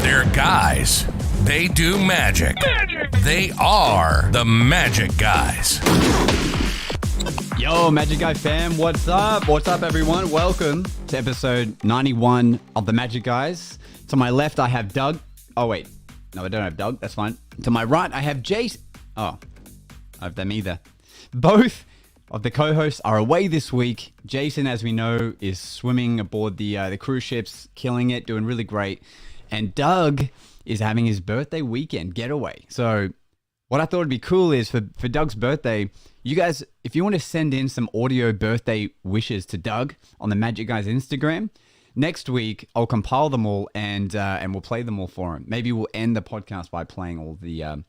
They're guys. They do magic. They are the Magic Guys. Yo, Magic Guy fam, what's up? What's up, everyone? Welcome to episode 91 of the Magic Guys. To my left, I have Doug. Oh, wait. No, I don't have Doug. That's fine. To my right, I have Jace. Oh, I have them either. Both of the co-hosts are away this week. Jason, as we know, is swimming aboard the cruise ships, killing it, doing really great. And Doug is having his birthday weekend getaway. So what I thought would be cool is for Doug's birthday, you guys, if you want to send in some audio birthday wishes to Doug on the Magic Guys Instagram, next week I'll compile them all and we'll play them all for him. Maybe we'll end the podcast by playing all the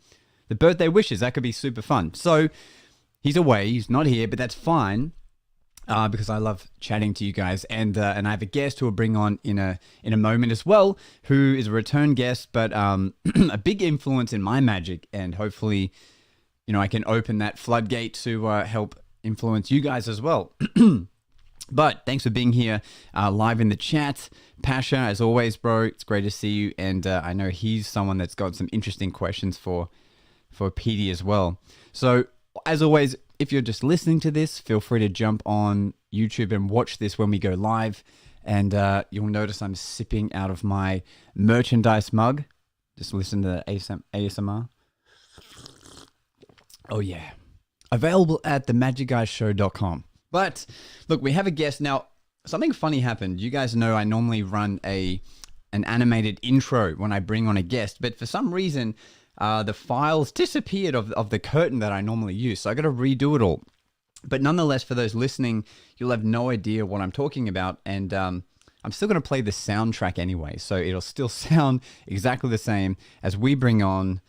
birthday wishes. That could be super fun. So he's away, he's not here, but that's fine. Because I love chatting to you guys, and I have a guest who will bring on in a moment as well, who is a return guest, but a big influence in my magic, and hopefully, I can open that floodgate to help influence you guys as well. But thanks for being here live in the chat, Pasha. As always, bro, it's great to see you, and I know he's someone that's got some interesting questions for Petey as well. So as always, if you're just listening to this, feel free to jump on YouTube and watch this when we go live. And you'll notice I'm sipping out of my merchandise mug. Just listen to the ASMR. Oh, yeah. Available at themagicguyshow.com. But look, we have a guest. Now, something funny happened. You guys know I normally run an animated intro when I bring on a guest. But for some reason, the files disappeared of the curtain that I normally use. So I got to redo it all. But nonetheless, for those listening, you'll have no idea what I'm talking about. And I'm still going to play the soundtrack anyway. So it'll still sound exactly the same as we bring on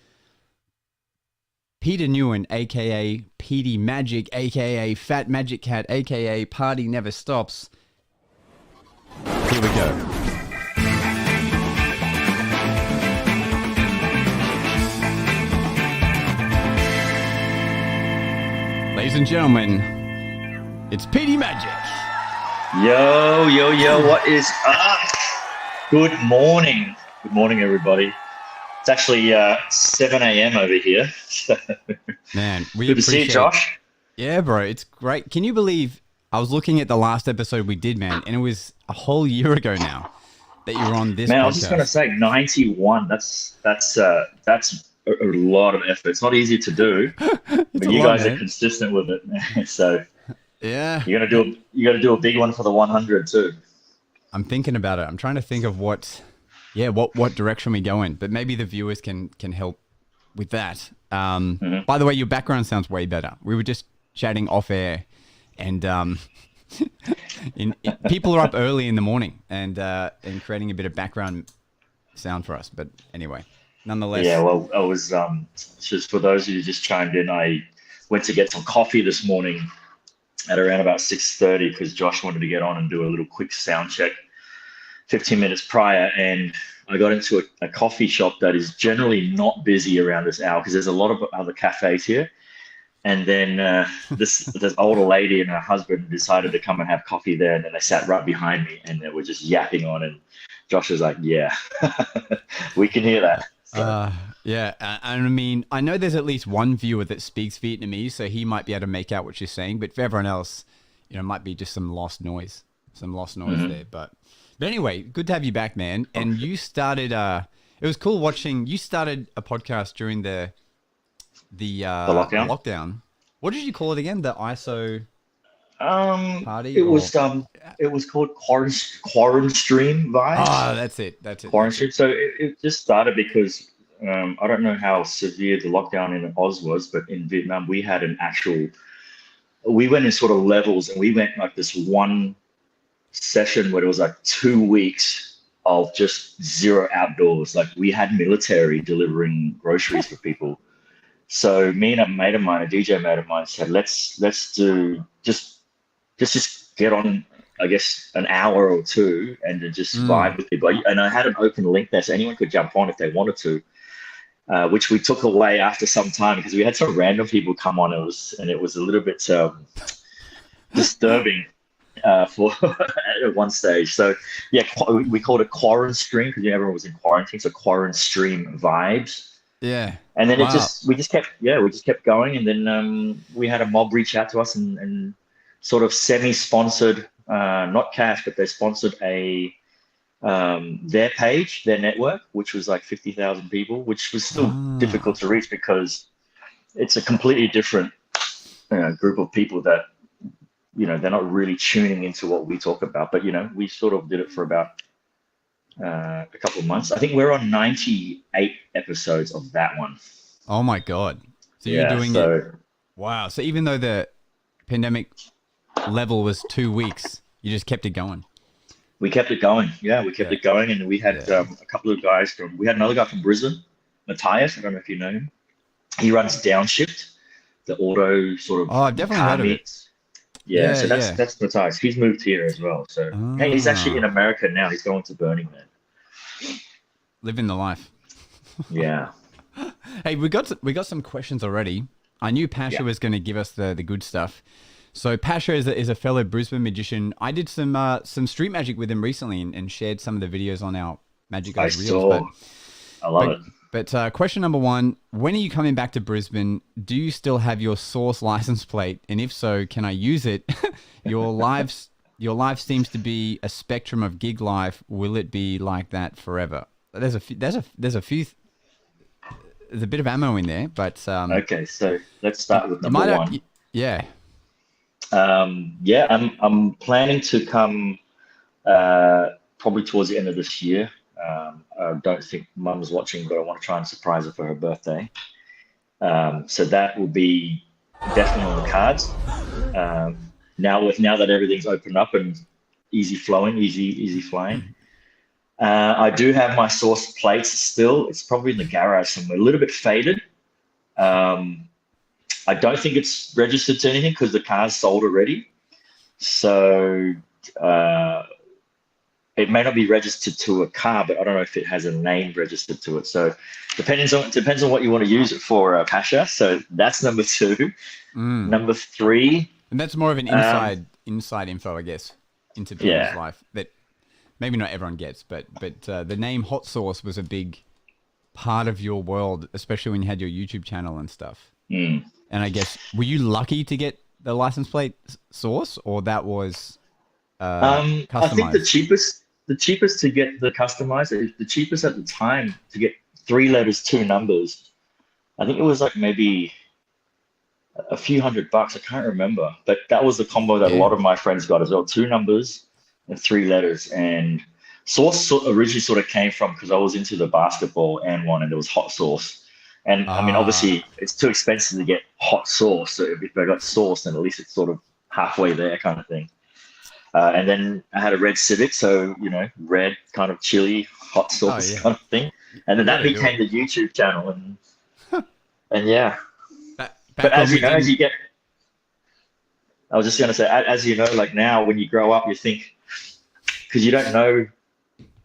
Peter Newen, a.k.a. Petey Majik, a.k.a. Fat Magic Cat, a.k.a. Party Never Stops. Here we go. Ladies and gentlemen, it's Petey Majik. Yo, what is up? Good morning. Good morning, everybody. It's actually 7 a.m. over here. Man, we good to see you, Josh. Yeah, bro, it's great. Can you believe I was looking at the last episode we did, man, and it was a whole year ago now that you were on this podcast. Man, I was just going to say 91. That's a lot of effort. It's not easy to do, but you guys are consistent with it. So yeah, you got to do a big one for the 100 too. I'm thinking about it. I'm trying to think of what direction we go in, but maybe the viewers can help with that. By the way, your background sounds way better. We were just chatting off air, and people are up early in the morning and creating a bit of background sound for us. But anyway. Nonetheless. Yeah, well, I was just for those of you who just chimed in, I went to get some coffee this morning at around about 6:30 because Josh wanted to get on and do a little quick sound check 15 minutes prior, and I got into a coffee shop that is generally not busy around this hour because there's a lot of other cafes here. And then this older lady and her husband decided to come and have coffee there, and then they sat right behind me and they were just yapping on, and Josh was like, yeah, we can hear that. So. Yeah, I mean, I know there's at least one viewer that speaks Vietnamese, so he might be able to make out what she's saying. But for everyone else, it might be just some lost noise there. But anyway, good to have you back, man. And you started. It was cool watching. You started a podcast during the lockdown. What did you call it again? The ISO. Party. It was called Quarantine Vibes. Oh, that's it. Quarantine. So it just started because I don't know how severe the lockdown in Oz was, but in Vietnam we had we went in sort of levels, and we went like this one session where it was like 2 weeks of just zero outdoors. Like we had military delivering groceries for people. So me and a mate of mine, a DJ mate of mine, said, let's do just get on, I guess, an hour or two and then just vibe with people. And I had an open link there, so anyone could jump on if they wanted to, which we took away after some time because we had some random people come on. It was a little bit disturbing. for at one stage. So yeah, we called it quarantine stream because everyone was in quarantine. So quarantine stream vibes. Yeah. And then Wow. we just kept going. And then we had a mob reach out to us and sort of semi-sponsored, not cash, but they sponsored their page, their network, which was like 50,000 people, which was still difficult to reach because it's a completely different group of people that, they're not really tuning into what we talk about. But, we sort of did it for about a couple of months. I think we're on 98 episodes of that one. Oh my God. So you're doing it. Wow. So even though the pandemic level was 2 weeks, you just kept it going. We kept it going. Yeah, we kept it going. And we had a couple of guys we had another guy from Brisbane, Matthias. I don't know if you know him. He runs Downshift, the auto sort of. Oh, I've definitely heard of it. Yeah, so that's Matthias. He's moved here as well. So hey, he's actually in America now. He's going to Burning Man. Living the life. Yeah. Hey, we got some questions already. I knew Pasha was going to give us the good stuff. So Pasha is a fellow Brisbane magician. I did some street magic with him recently and shared some of the videos on our Magic Guys Reels. I love it. But question number one, when are you coming back to Brisbane? Do you still have your Source license plate? And if so, can I use it? Your life seems to be a spectrum of gig life. Will it be like that forever? There's a bit of ammo in there, but okay, so let's start with number one. Yeah. I'm planning to come probably towards the end of this year. I don't think Mum's watching, but I want to try and surprise her for her birthday. So that will be definitely on the cards. Now that everything's opened up and easy flying. I do have my Source plates still. It's probably in the garage somewhere, a little bit faded. I don't think it's registered to anything because the car's sold already. So it may not be registered to a car, but I don't know if it has a name registered to it. So depends on what you want to use it for, Pasha. So that's number two. Number three. And that's more of an inside info, I guess, into people's life that maybe not everyone gets, but the name Hot Sauce was a big part of your world, especially when you had your YouTube channel and stuff. And I guess, were you lucky to get the license plate Source, or that was customized? I think the cheapest to get the customized, the cheapest at the time to get 3 letters, 2 numbers. I think it was like maybe a few $100. I can't remember, but that was the combo that a lot of my friends got as well. 2 numbers and 3 letters. And Source originally sort of came from, because I was into the basketball and there was Hot Sauce. And I mean, obviously it's too expensive to get Hot Sauce. So if I got Sauce, then at least it's sort of halfway there kind of thing. And then I had a red Civic, so, red kind of chili, hot sauce kind of thing. And then that became the YouTube channel. And yeah. But as you know, I was just going to say, as you know, like now when you grow up, you think, because you don't know,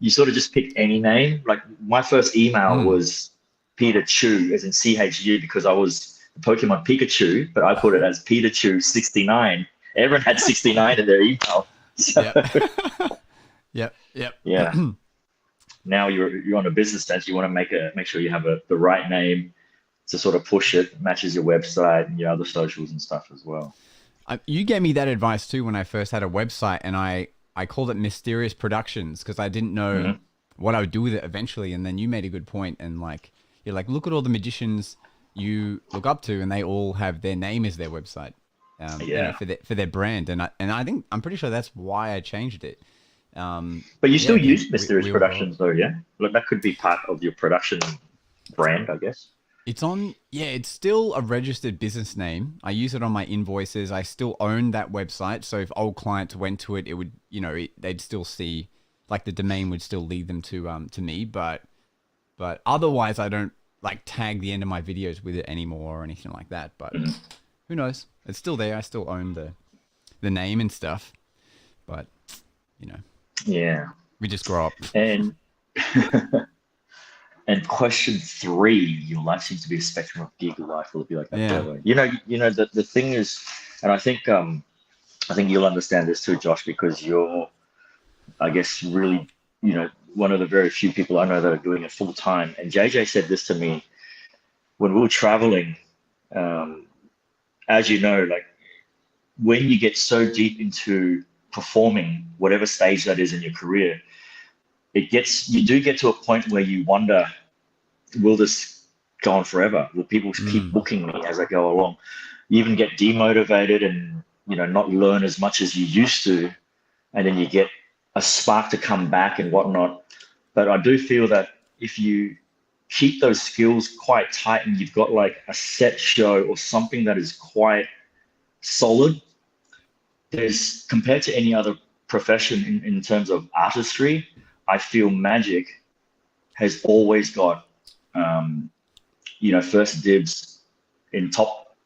you sort of just pick any name. Like my first email was Peter Chu, as in CHU, because I was Pokemon Pikachu, but I put it as Peter Chu 69. Everyone had 69 in their email. So, Yep. Yeah. Now you're on a business sense. You want to make sure you have the right name to sort of push it, matches your website and your other socials and stuff as well. You gave me that advice too when I first had a website, and I called it Mysterious Productions because I didn't know what I would do with it eventually. And then you made a good point, and you're like, look at all the magicians you look up to, and they all have their name as their website. For their brand, and I'm pretty sure that's why I changed it. But you still use Mysterious Productions though, yeah? Like that could be part of your production brand, I guess. It's still a registered business name. I use it on my invoices. I still own that website, so if old clients went to it, it would, they'd still see, like the domain would still lead them to me. But otherwise, I don't tag the end of my videos with it anymore or anything like that. But who knows? It's still there. I still own the name and stuff, but we just grow up. And and question 3, your life seems to be a spectrum of gig life. Will it be like that forever? The thing is, and I think I think you'll understand this too, Josh, because you're, I guess, really, one of the very few people I know that are doing it full time. And JJ said this to me when we were traveling. As you know, like when you get so deep into performing, whatever stage that is in your career, you do get to a point where you wonder, will this go on forever? Will people keep booking me as I go along? You even get demotivated and, not learn as much as you used to. And then you get a spark to come back and whatnot. But I do feel that if you keep those skills quite tight and you've got like a set show or something that is quite solid, there's, compared to any other profession in terms of artistry, I feel magic has always got, first dibs in top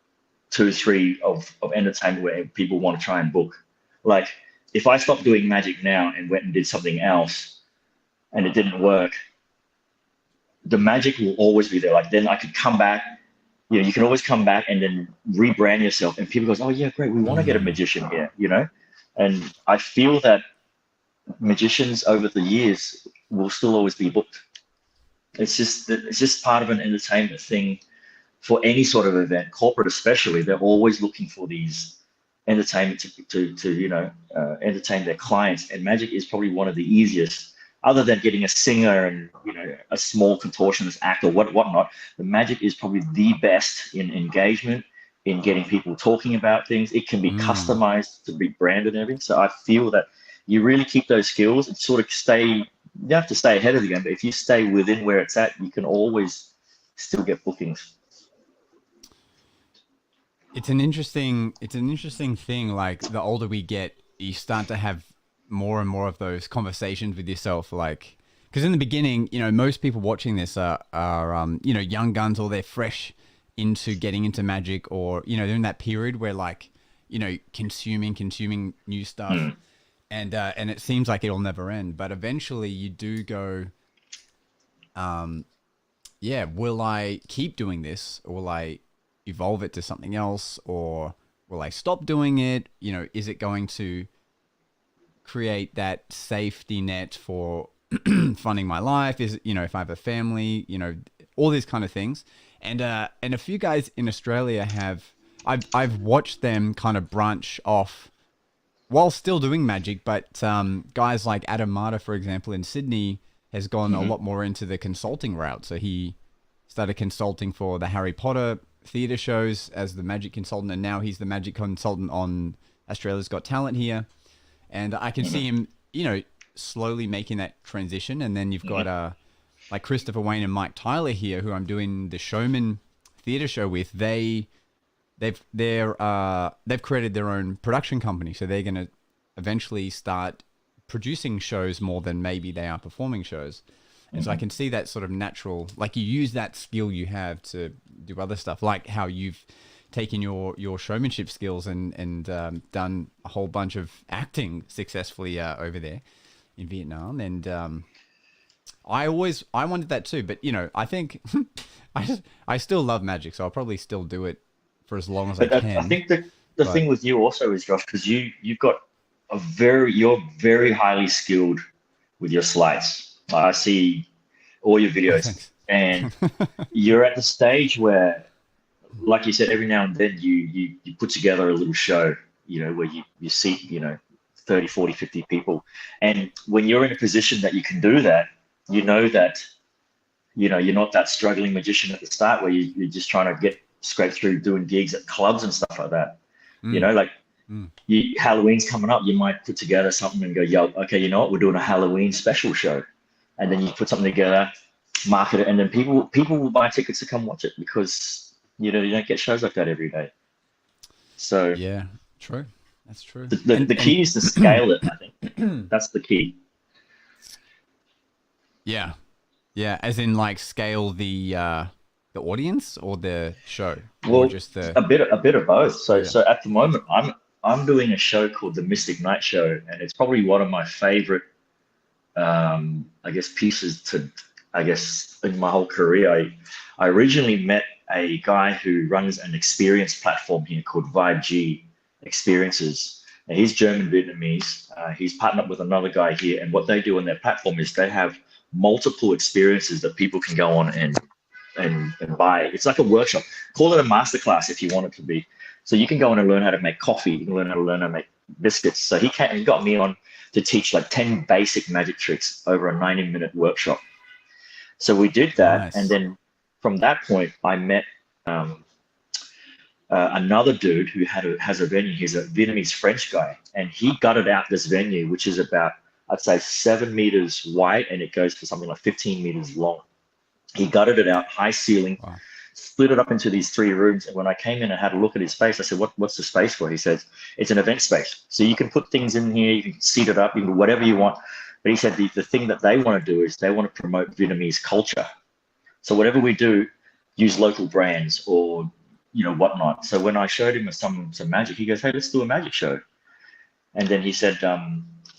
2-3 of entertainment where people want to try and book. Like if I stopped doing magic now and went and did something else and it didn't work, the magic will always be there. Like then I could come back, you can always come back and then rebrand yourself and people goes, oh yeah, great, we want to get a magician here, And I feel that magicians over the years will still always be booked. It's just part of an entertainment thing for any sort of event, corporate especially. They're always looking for these entertainment to entertain their clients. And magic is probably one of the easiest, other than getting a singer and a small contortionist act or whatnot. The magic is probably the best in engagement, in getting people talking about things. It can be customized to be branded and everything. So I feel that you really keep those skills and sort of you have to stay ahead of the game, but if you stay within where it's at, you can always still get bookings. It's an interesting thing. Like the older we get, you start to have more and more of those conversations with yourself. Like, because in the beginning, most people watching this are young guns, or they're fresh into getting into magic, or they're in that period where like consuming new stuff, and it seems like it'll never end. But eventually, you do go, will I keep doing this, or will I evolve it to something else, or will I stop doing it? Is it going to create that safety net for funding my life? Is if I have a family, all these kind of things. And a few guys in Australia I've watched them kind of branch off while still doing magic, but guys like Adam Marta, for example, in Sydney, has gone a lot more into the consulting route. So he started consulting for the Harry Potter theatre shows as the magic consultant, and now he's the magic consultant on Australia's Got Talent here. And I can see him, slowly making that transition. And then you've got like Christopher Wayne and Mike Tyler here, who I'm doing the Showman theatre show with. They've created their own production company, so they're going to eventually start producing shows more than maybe they are performing shows. And so I can see that sort of natural, like you use that skill you have to do other stuff, like how you've taken your showmanship skills and done a whole bunch of acting successfully over there in Vietnam. And I wanted that too, but I think I still love magic, so I'll probably still do it for as long as I can. I think the thing with you also is, Josh, because you've got you're very highly skilled with your slides. I see all your videos, and you're at the stage where, like you said, every now and then you put together a little show, where you see, 30, 40, 50 people. And when you're in a position that you can do that, that, you're not that struggling magician at the start where you're just trying to get scrape through doing gigs at clubs and stuff like that. Halloween's coming up, you might put together something and go, okay, you know what, we're doing a Halloween special show. And then you put something together, market it, and then people will buy tickets to come watch it, because you don't get shows like that every day. So yeah, true. That's true. The key is to scale it. I think that's the key. Yeah, as in like scale the audience or the show, or just a bit of both. So at the moment, I'm doing a show called the Mystic Night Show, and it's probably one of my favorite, pieces in my whole career. I originally met a guy who runs an experience platform here called Vibe G Experiences, And he's German Vietnamese. He's partnered up with another guy here, and what they do on their platform is they have multiple experiences that people can go on and buy. It's like a workshop. Call it a masterclass if you want it to be. So you can go on and learn how to make coffee. You can learn how to make biscuits. So he got me on to teach like 10 basic magic tricks over a 90-minute workshop. So we did that, Nice. and then from that point, I met another dude who has a venue. He's a Vietnamese French guy, and he gutted out this venue, which is about, I'd say, 7 meters wide, and it goes for something like 15 meters long. He gutted it out, high ceiling, Wow. split it up into these 3 rooms. And when I came in and had a look at his space, I said, what's the space for? He says, it's an event space. So you can put things in here, you can seat it up, you can do whatever you want. But he said the thing that they want to do is they want to promote Vietnamese culture. So whatever we do, use local brands or, whatnot. So when I showed him some magic, he goes, hey, let's do a magic show. And then he said,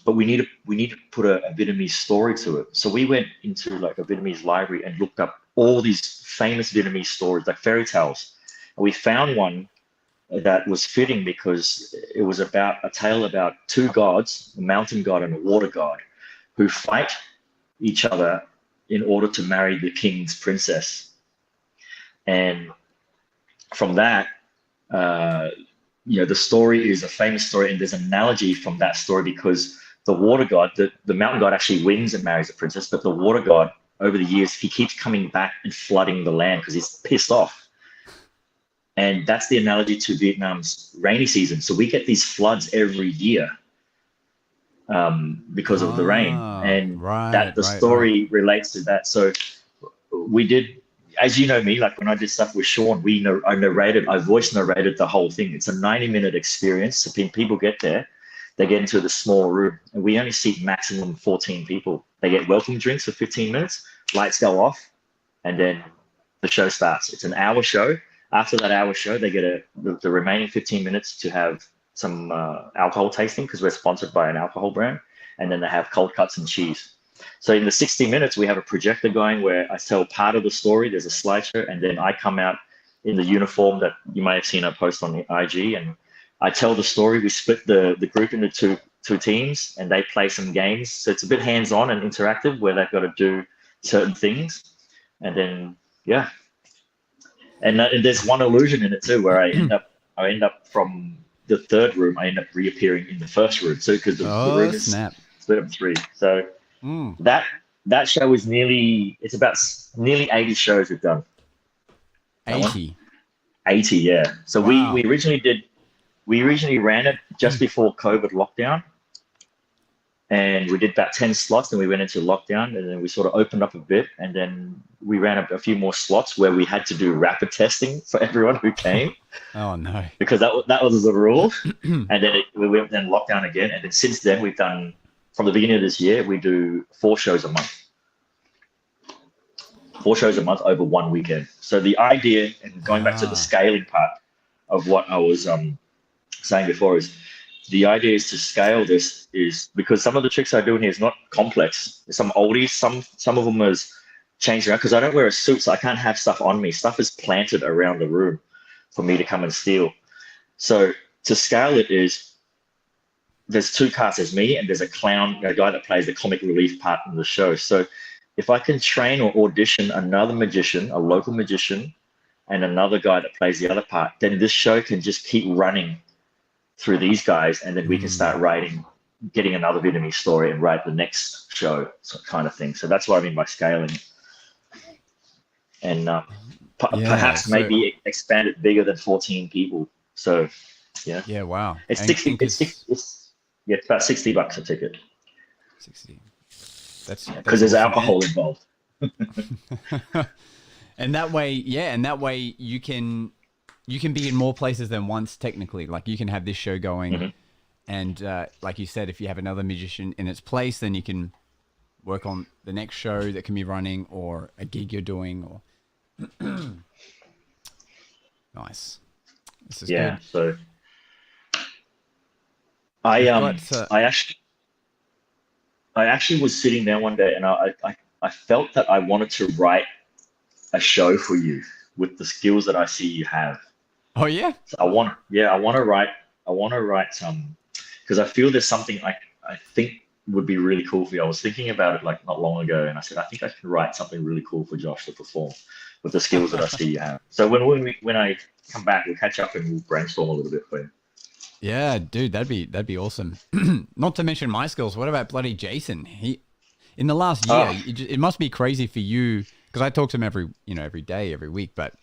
but we need to put a Vietnamese story to it. So we went into like a Vietnamese library and looked up all these famous Vietnamese stories, like fairy tales. And we found one that was fitting because it was about a tale about 2 gods, a mountain god and a water god, who fight each other in order to marry the king's princess. And from that, the story is a famous story, and there's an analogy from that story because the water god, the mountain god actually wins and marries the princess, but the water god, over the years, he keeps coming back and flooding the land because he's pissed off. And that's the analogy to Vietnam's rainy season. So we get these floods every year because of the rain. And the story relates to that. So we did, as you know me, like when I did stuff with Sean, I voice narrated the whole thing. It's a 90-minute experience. So people get there, they get into the small room, and we only seat maximum 14 people. They get welcome drinks for 15 minutes, lights go off, and then the show starts. It's an hour show. After that hour show, they get the remaining 15 minutes to have some alcohol tasting because we're sponsored by an alcohol brand, and then they have cold cuts and cheese. So in the 60 minutes, we have a projector going where I tell part of the story. There's a slideshow, and then I come out in the uniform that you may have seen I post on the IG, and I tell the story. We split the group into two teams, and they play some games. So it's a bit hands-on and interactive where they've got to do certain things, and then and there's one illusion in it too where I end up from the 3rd room, I end up reappearing in the 1st room. So because the room is split up in 3. So that show is it's about nearly 80 shows we've done. 80, yeah. So wow. we originally ran it just before COVID lockdown, and we did about 10 slots, and we went into lockdown, and then we sort of opened up a bit, and then we ran up a few more slots where we had to do rapid testing for everyone who came. Oh no! Because that was the rule, and then we went then lockdown again, and then since then we've done, from the beginning of this year, we do 4 shows a month. 4 shows a month over 1 weekend. So the idea, and going back to the scaling part of what I was saying before, is the idea is to scale this is because some of the tricks I do in here is not complex. There's some oldies, some of them is changed around because I don't wear a suit, so I can't have stuff on me. Stuff is planted around the room for me to come and steal. So to scale it is, there's 2 casts. There's me and there's a clown, a guy that plays the comic relief part in the show. So if I can train or audition another magician, a local magician, and another guy that plays the other part, then this show can just keep running through these guys, and then we can start getting another Vietnamese story and write the next show, kind of thing. So that's what I mean by scaling. And perhaps maybe expand it bigger than 14 people. So, yeah. Yeah, wow. It's it's about $60 a ticket. 60. That's because there's alcohol involved. And that way, you can be in more places than once, technically. Like you can have this show going, and like you said, if you have another magician in its place, then you can work on the next show that can be running, or a gig you're doing, or nice. This is good. So I actually was sitting there one day, and I felt that I wanted to write a show for you with the skills that I see you have. Oh yeah. So I want to write some, because I feel there's something I think would be really cool for you. I was thinking about it like not long ago, and I said I think I can write something really cool for Josh to perform with the skills that I see you have. So when I come back, we'll catch up and we'll brainstorm a little bit for you. Yeah, dude, that'd be awesome. Not to mention my skills. What about bloody Jason? He in the last year, it must be crazy for you because I talk to him every day, every week. But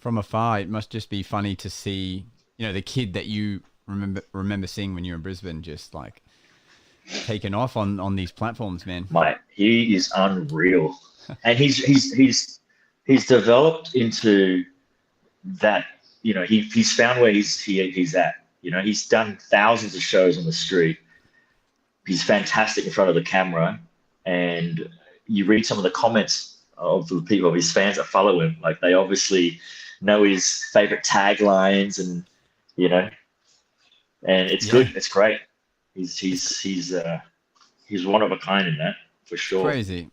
from afar, it must just be funny to see the kid that you remember seeing when you were in Brisbane, just like taken off on these platforms, man. Mate, he is unreal, and he's developed into that. He's found where he's at. He's done thousands of shows on the street. He's fantastic in front of the camera, and you read some of the comments of the people, of his fans that follow him. Like, they obviously know his favorite taglines, and and it's good. It's great. He's one of a kind in that, for sure. Crazy.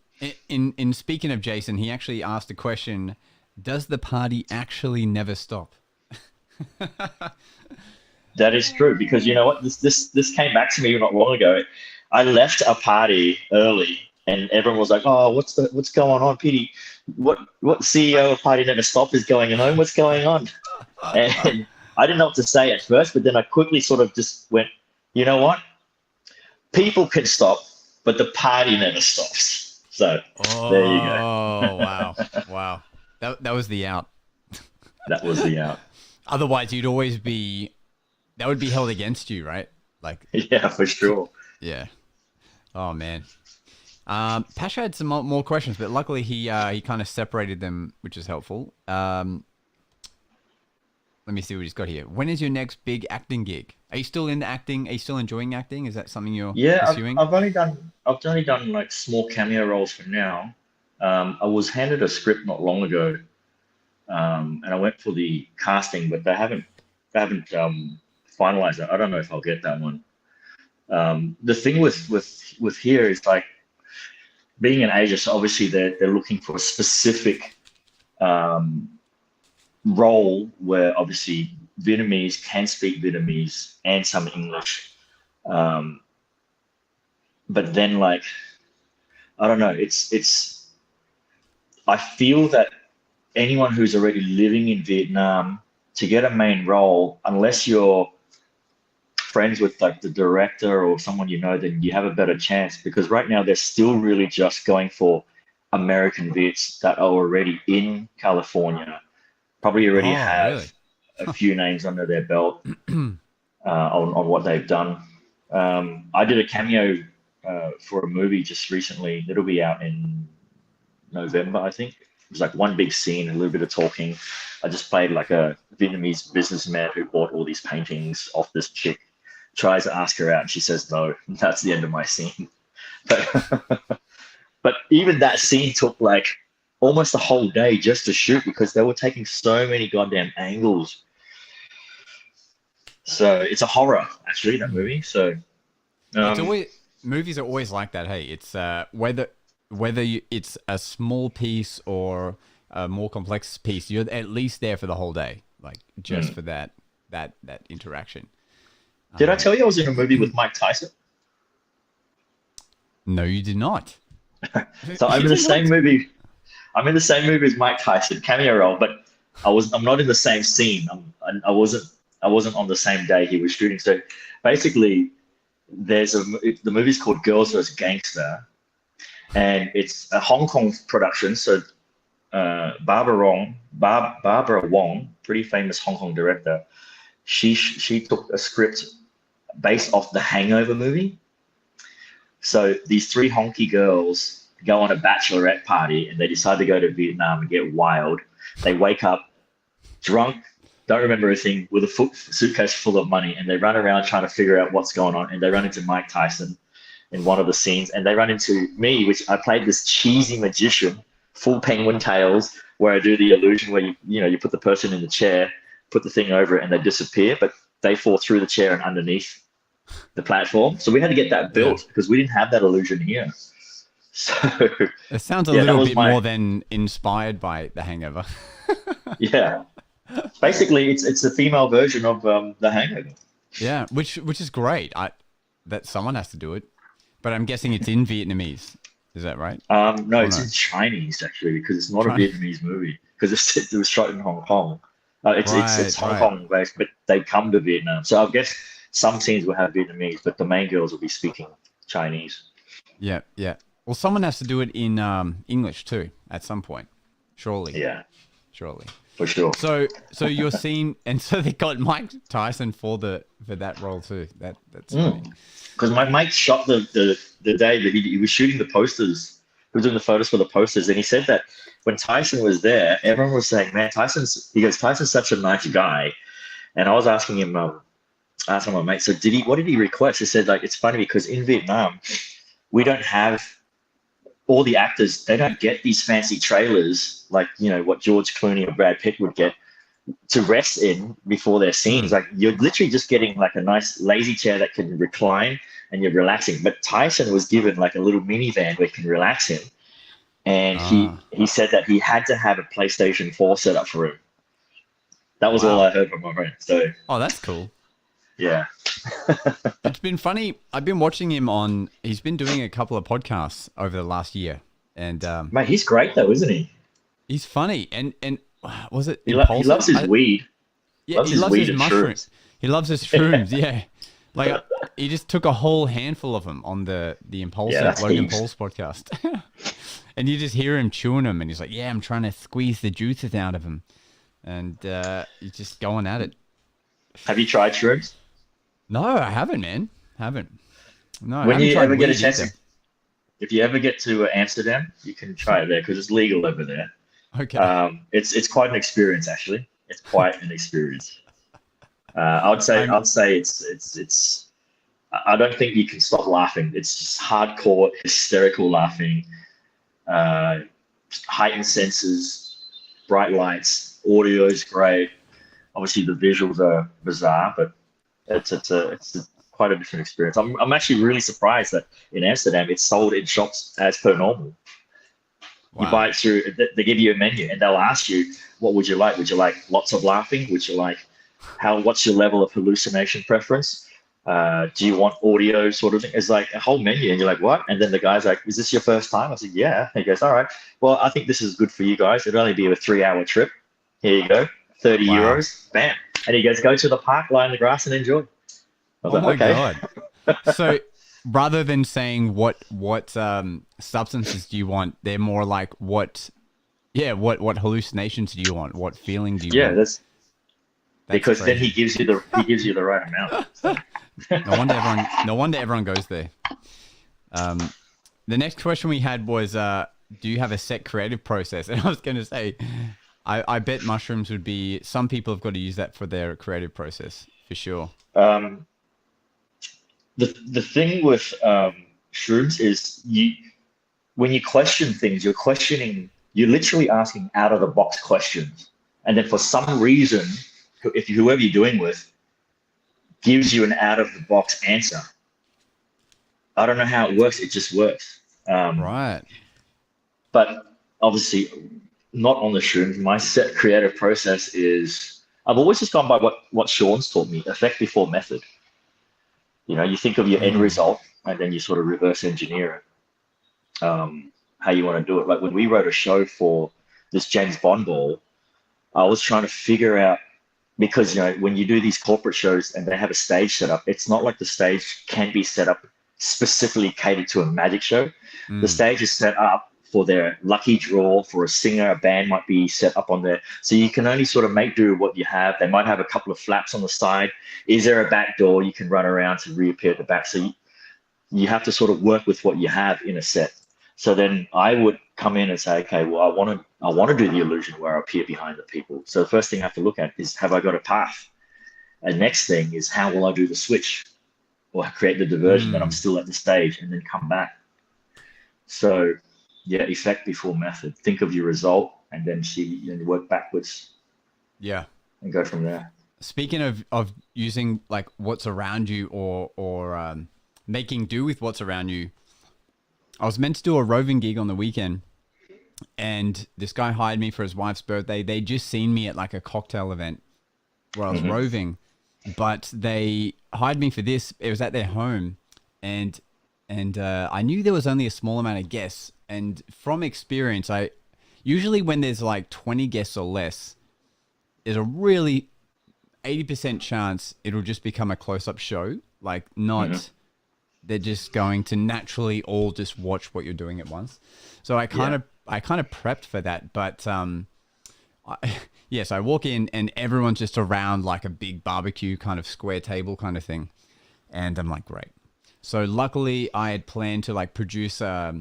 In speaking of Jason, he actually asked a question: does the party actually never stop? That is true, because you know what? This came back to me not long ago. I left a party early, and everyone was like, "Oh, what's going on, Petey? What CEO of Party Never Stop is going home? What's going on?" And I didn't know what to say at first, but then I quickly sort of just went, "You know what? People can stop, but the party never stops." So there you go. Oh, wow. That was the out. That was the out. Otherwise, you'd always be. That would be held against you, right? Like, yeah, for sure. Yeah. Oh man. Pasha had some more questions, but luckily he kind of separated them, which is helpful. Let me see what he's got here. When is your next big acting gig? Are you still into acting? Are you still enjoying acting? Is that something you're pursuing? I've only done like small cameo roles for now. I was handed a script not long ago, and I went for the casting, but they haven't finalized it. I don't know if I'll get that one. The thing with here is, like, being in Asia, so obviously they're looking for a specific role where obviously Vietnamese can speak Vietnamese and some English. But then, like, I don't know, I feel that anyone who's already living in Vietnam, to get a main role, unless you're friends with like the director or someone then you have a better chance, because right now they're still really just going for American Vits that are already in California, probably already have a few names under their belt on what they've done. I did a cameo for a movie just recently. It'll be out in November, I think. It was like one big scene, a little bit of talking. I just played like a Vietnamese businessman who bought all these paintings off this chick, tries to ask her out, and she says no. That's the end of my scene. But even that scene took like almost a whole day just to shoot, because they were taking so many goddamn angles. So it's a horror, actually, that movie. So movies are always like that. Hey, it's whether it's a small piece or a more complex piece, you're at least there for the whole day, like just for that interaction. Did I tell you I was in a movie with Mike Tyson? No, you did not. So I'm in the same movie. I'm in the same movie as Mike Tyson, cameo role, but I'm not in the same scene. I wasn't on the same day he was shooting. So basically, the movie's called Girls vs. Gangster, and it's a Hong Kong production. So Barbara Wong, pretty famous Hong Kong director, she took a script based off the Hangover movie. So these three honky girls go on a bachelorette party, and they decide to go to Vietnam and get wild. They wake up drunk, don't remember anything, with a suitcase full of money, and they run around trying to figure out what's going on. And they run into Mike Tyson in one of the scenes, and they run into me, which I played this cheesy magician, full penguin tails, where I do the illusion where you put the person in the chair, put the thing over it, and they disappear, but they fall through the chair and underneath the platform. So we had to get that built because we didn't have that illusion here. So it sounds a little bit more than inspired by The Hangover. Yeah, basically it's a female version of The Hangover. Yeah, which is great. that someone has to do it. But I'm guessing it's in Vietnamese. Is that right? No, Or it's no? in Chinese actually because it's not a Chinese. Vietnamese movie because it was shot in Hong Kong. It's Right, Hong right. Kong based, but they come to Vietnam. So I guess some scenes will have Vietnamese, but the main girls will be speaking Chinese. Yeah, yeah. Well, someone has to do it in English too at some point. Surely, Yeah, surely. for sure. So you're seeing, and so they got Mike Tyson for that role too. That's funny. Because my mate shot the day that he was shooting the posters. He was doing the photos for the posters, and he said that when Tyson was there, everyone was saying, "Man, Tyson's such a nice guy." And I was asking him, asking my mate, so what did he request? He said, like, it's funny because in Vietnam, we don't have all the actors, they don't get these fancy trailers like, what George Clooney or Brad Pitt would get to rest in before their scenes. Like, you're literally just getting like a nice lazy chair that can recline and you're relaxing. But Tyson was given like a little minivan where you can relax him. And he said that he had to have a PlayStation 4 set up for him. That was all I heard from my friend. So, Oh, that's cool. yeah. It's been funny. I've been watching him he's been doing a couple of podcasts over the last year, and Mate, he's great though, isn't he? he's funny. And was it He impulsive? loves his weed. Yeah, he loves weed his and mushrooms. shrooms. He loves his shrooms. Yeah, like he just took a whole handful of them on the Impulsive that's Logan heaps. Paul's podcast, and you just hear him chewing them, and he's like, "Yeah, I'm trying to squeeze the juices out of him," and he's just going at it. Have you tried shrooms? No, I haven't, man. Haven't. No, I When haven't you tried ever get a weed chance, either. if you ever get to Amsterdam, you can try it there because it's legal over there. Okay. It's quite an experience actually. It's quite an experience. I'd say it's. I don't think you can stop laughing. It's just hardcore, hysterical laughing, heightened senses, bright lights, audio is great. Obviously, the visuals are bizarre, but it's quite a different experience. I'm actually really surprised that in Amsterdam it's sold in shops as per normal. You buy it through. They give you a menu, and they'll ask you, "What would you like? Would you like lots of laughing? Would you like what's your level of hallucination preference? Do you want audio sort of thing?" It's like a whole menu, and you're like, "What?" And then the guy's like, "Is this your first time?" I said, "Yeah." And he goes, "All right. Well, I think this is good for you guys. It'll only be a 3-hour trip. Here you go, 30 Wow. euros. Bam." And he goes, "Go to the park, lie in the grass, and enjoy." I was Oh my like, "Okay." god. So rather than saying what substances do you want, they're more like what hallucinations do you want? What feeling do you Yeah, want? that's because then crazy. he gives you the right amount. So, No wonder everyone goes there. The next question we had was, do you have a set creative process? And I was going to say, I bet mushrooms would be. Some people have got to use that for their creative process for sure. the thing with shrooms is when you question things, you're literally asking out of the box questions, and then for some reason, if whoever you're doing with gives you an out of the box answer. I don't know how it works. It just works. Right. But obviously, not on the shrooms. My set creative process is I've always just gone by what Sean's taught me: effect before method. You think of your end result, and then you sort of reverse engineer it. How you want to do it. Like when we wrote a show for this James Bond ball, I was trying to figure out, because when you do these corporate shows and they have a stage set up, it's not like the stage can be set up specifically catered to a magic show. The stage is set up for their lucky draw, for a singer, a band might be set up on there. So you can only sort of make do with what you have. They might have a couple of flaps on the side. Is there a back door you can run around to reappear at the back? So you have to sort of work with what you have in a set. So then I would come in and say, okay, well, I want to do the illusion where I appear behind the people. So the first thing I have to look at is, have I got a path? And next thing is, how will I do the switch or create the diversion that I'm still at the stage and then come back? So yeah, effect before method. Think of your result and then see and work backwards. Yeah. And go from there. Speaking of using like what's around you or making do with what's around you, I was meant to do a roving gig on the weekend, and this guy hired me for his wife's birthday. They just seen me at like a cocktail event where I was roving, but they hired me for this. It was at their home, and I knew there was only a small amount of guests. And from experience, I usually when there's like 20 guests or less, there's a really 80% chance it'll just become a close-up show. Like not, they're just going to naturally all just watch what you're doing at once. So I kind of prepped for that, but yes, I walk in and everyone's just around like a big barbecue kind of square table kind of thing, and I'm like, great. So luckily, I had planned to like produce a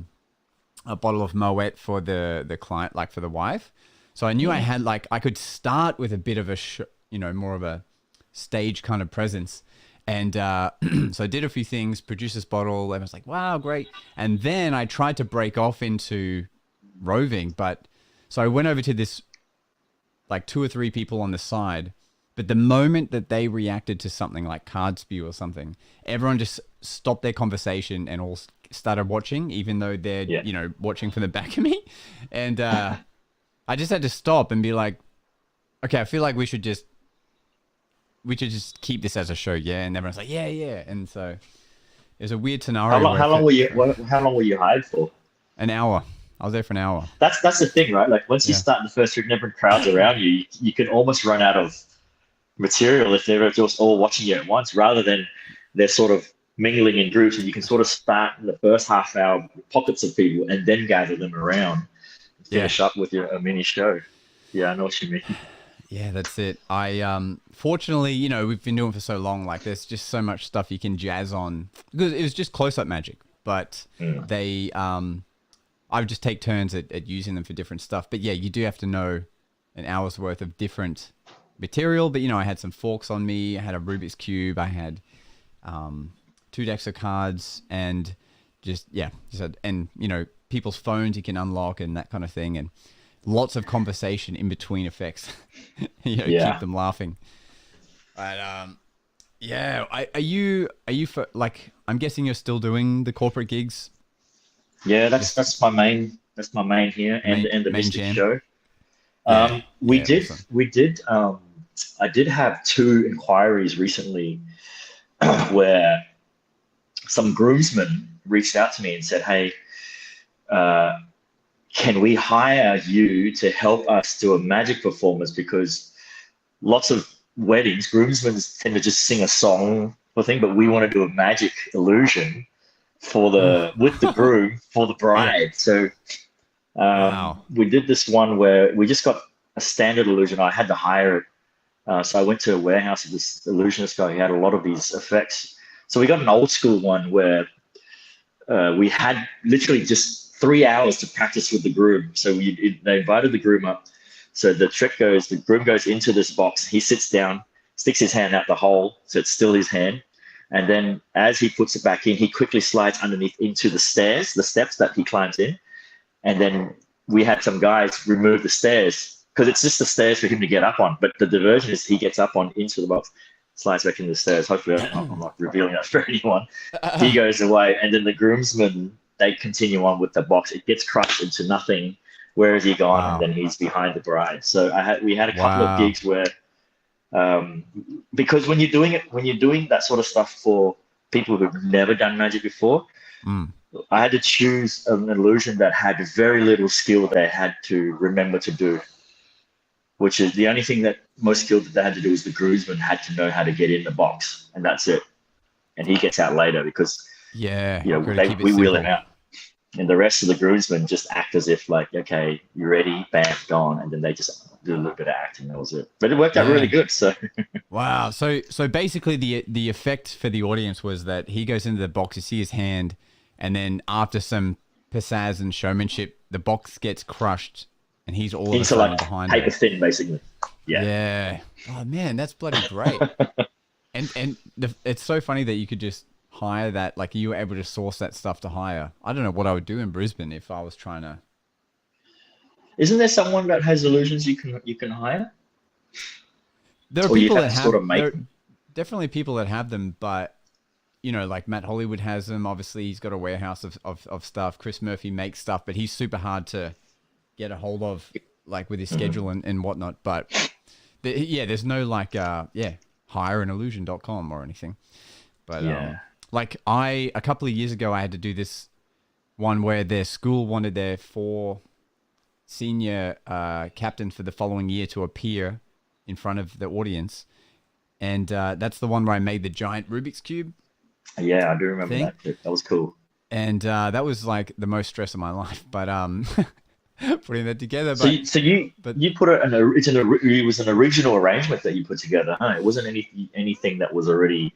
bottle of Moet for the client, like for the wife. So I knew I had like I could start with a bit of a more of a stage kind of presence. And so I did a few things, produced this bottle, and I was like, wow, great. And then I tried to break off into roving, but so I went over to this like 2 or 3 people on the side, but the moment that they reacted to something like card spew or something, everyone just stopped their conversation and all started watching, even though they're watching from the back of me. And I just had to stop and be like, okay, I feel like we should just keep this as a show, yeah. And everyone's like, yeah. And so it was a weird scenario. How long were you hired for? An hour. I was there for an hour. That's the thing, right? Like once you start the first group, different crowds around you, you can almost run out of material if they're just all watching you at once, rather than they're sort of mingling in groups, and you can sort of start in the first half hour with pockets of people and then gather them around and finish up with a mini show. Yeah, I know what you mean. Yeah, that's it. I fortunately, we've been doing it for so long, like there's just so much stuff you can jazz on, because it was just close-up magic, but they I would just take turns at using them for different stuff. But yeah, you do have to know an hour's worth of different material. But, I had some forks on me. I had a Rubik's Cube. I had 2 decks of cards and people's phones you can unlock and that kind of thing. And lots of conversation in between effects, keep them laughing. But are you for, like, I'm guessing you're still doing the corporate gigs? Yeah, that's my main here, and the Mystic show. I did have 2 inquiries recently where some groomsmen reached out to me and said, hey, can we hire you to help us do a magic performance? Because lots of weddings, groomsmen tend to just sing a song or thing, but we want to do a magic illusion with the groom for the bride. So we did this one where we just got a standard illusion. I had to hire it. So I went to a warehouse of this illusionist guy who had a lot of these effects. So we got an old school one where we had literally just 3 hours to practice with the groom. So they invited the groom up. So the trick goes, the groom goes into this box. He sits down, sticks his hand out the hole, so it's still his hand. And then as he puts it back in, he quickly slides underneath into the steps that he climbs in. And then we had some guys remove the stairs, because it's just the stairs for him to get up on. But the diversion is he gets up into the box, slides back into the stairs. Hopefully I'm not revealing that for anyone. He goes away, and then the groomsmen, they continue on with the box. It gets crushed into nothing. Where has he gone? Wow. And then he's behind the bride. So we had a couple of gigs where, because when you're doing that sort of stuff for people who've never done magic before, I had to choose an illusion that had very little skill they had to remember to do, which is the only thing that most skill that they had to do is the groomsman had to know how to get in the box, and that's it. And he gets out later because we wheel him out. And the rest of the groomsmen just act as if like, okay, you ready? Bam, gone. And then they just do a little bit of acting. That was it. But it worked out really good. So wow. So basically the effect for the audience was that he goes into the box, you see his hand, and then after some pizzazz and showmanship, the box gets crushed and he's all of a sudden behind paper thin, basically. Yeah. Oh man, that's bloody great. and it's so funny that you could just hire that, like you were able to source that stuff to hire. I don't know what I would do in Brisbane if I was trying to. Isn't there someone that has illusions you can hire? There are people that have definitely people that have them, but like Matt Hollywood has them. Obviously, he's got a warehouse of stuff. Chris Murphy makes stuff, but he's super hard to get a hold of, like with his schedule and whatnot. But there's no like hireanillusion.com or anything. But like a couple of years ago, I had to do this one where their school wanted their 4 senior captains for the following year to appear in front of the audience. And that's the one where I made the giant Rubik's Cube. Yeah, I do remember that too. That was cool. And that was like the most stress of my life. But putting that together. So you put it was an original arrangement that you put together, huh? It wasn't anything that was already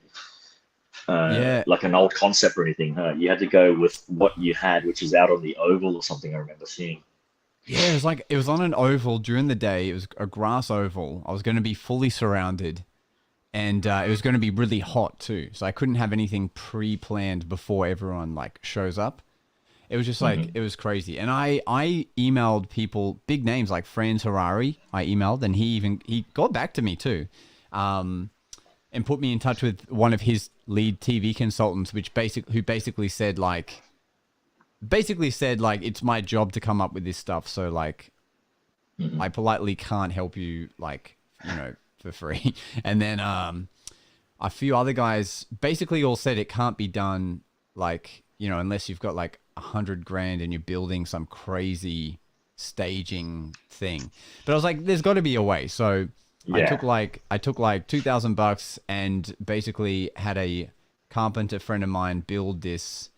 like an old concept or anything, huh? You had to go with what you had, which is out on the oval or something. I remember seeing. Yeah, it was on an oval during the day. It was a grass oval. I was going to be fully surrounded, and it was going to be really hot too. So I couldn't have anything pre-planned before everyone like shows up. It was just like, it was crazy. And I emailed people, big names like Franz Harari, I emailed, and he got back to me too. And put me in touch with one of his lead TV consultants, who basically said like, it's my job to come up with this stuff. So like, I politely can't help you, like, for free. And then a few other guys basically all said it can't be done, like, unless you've got like $100,000 and you're building some crazy staging thing. But I was like, there's got to be a way. So I took like $2,000 and basically had a carpenter friend of mine build this.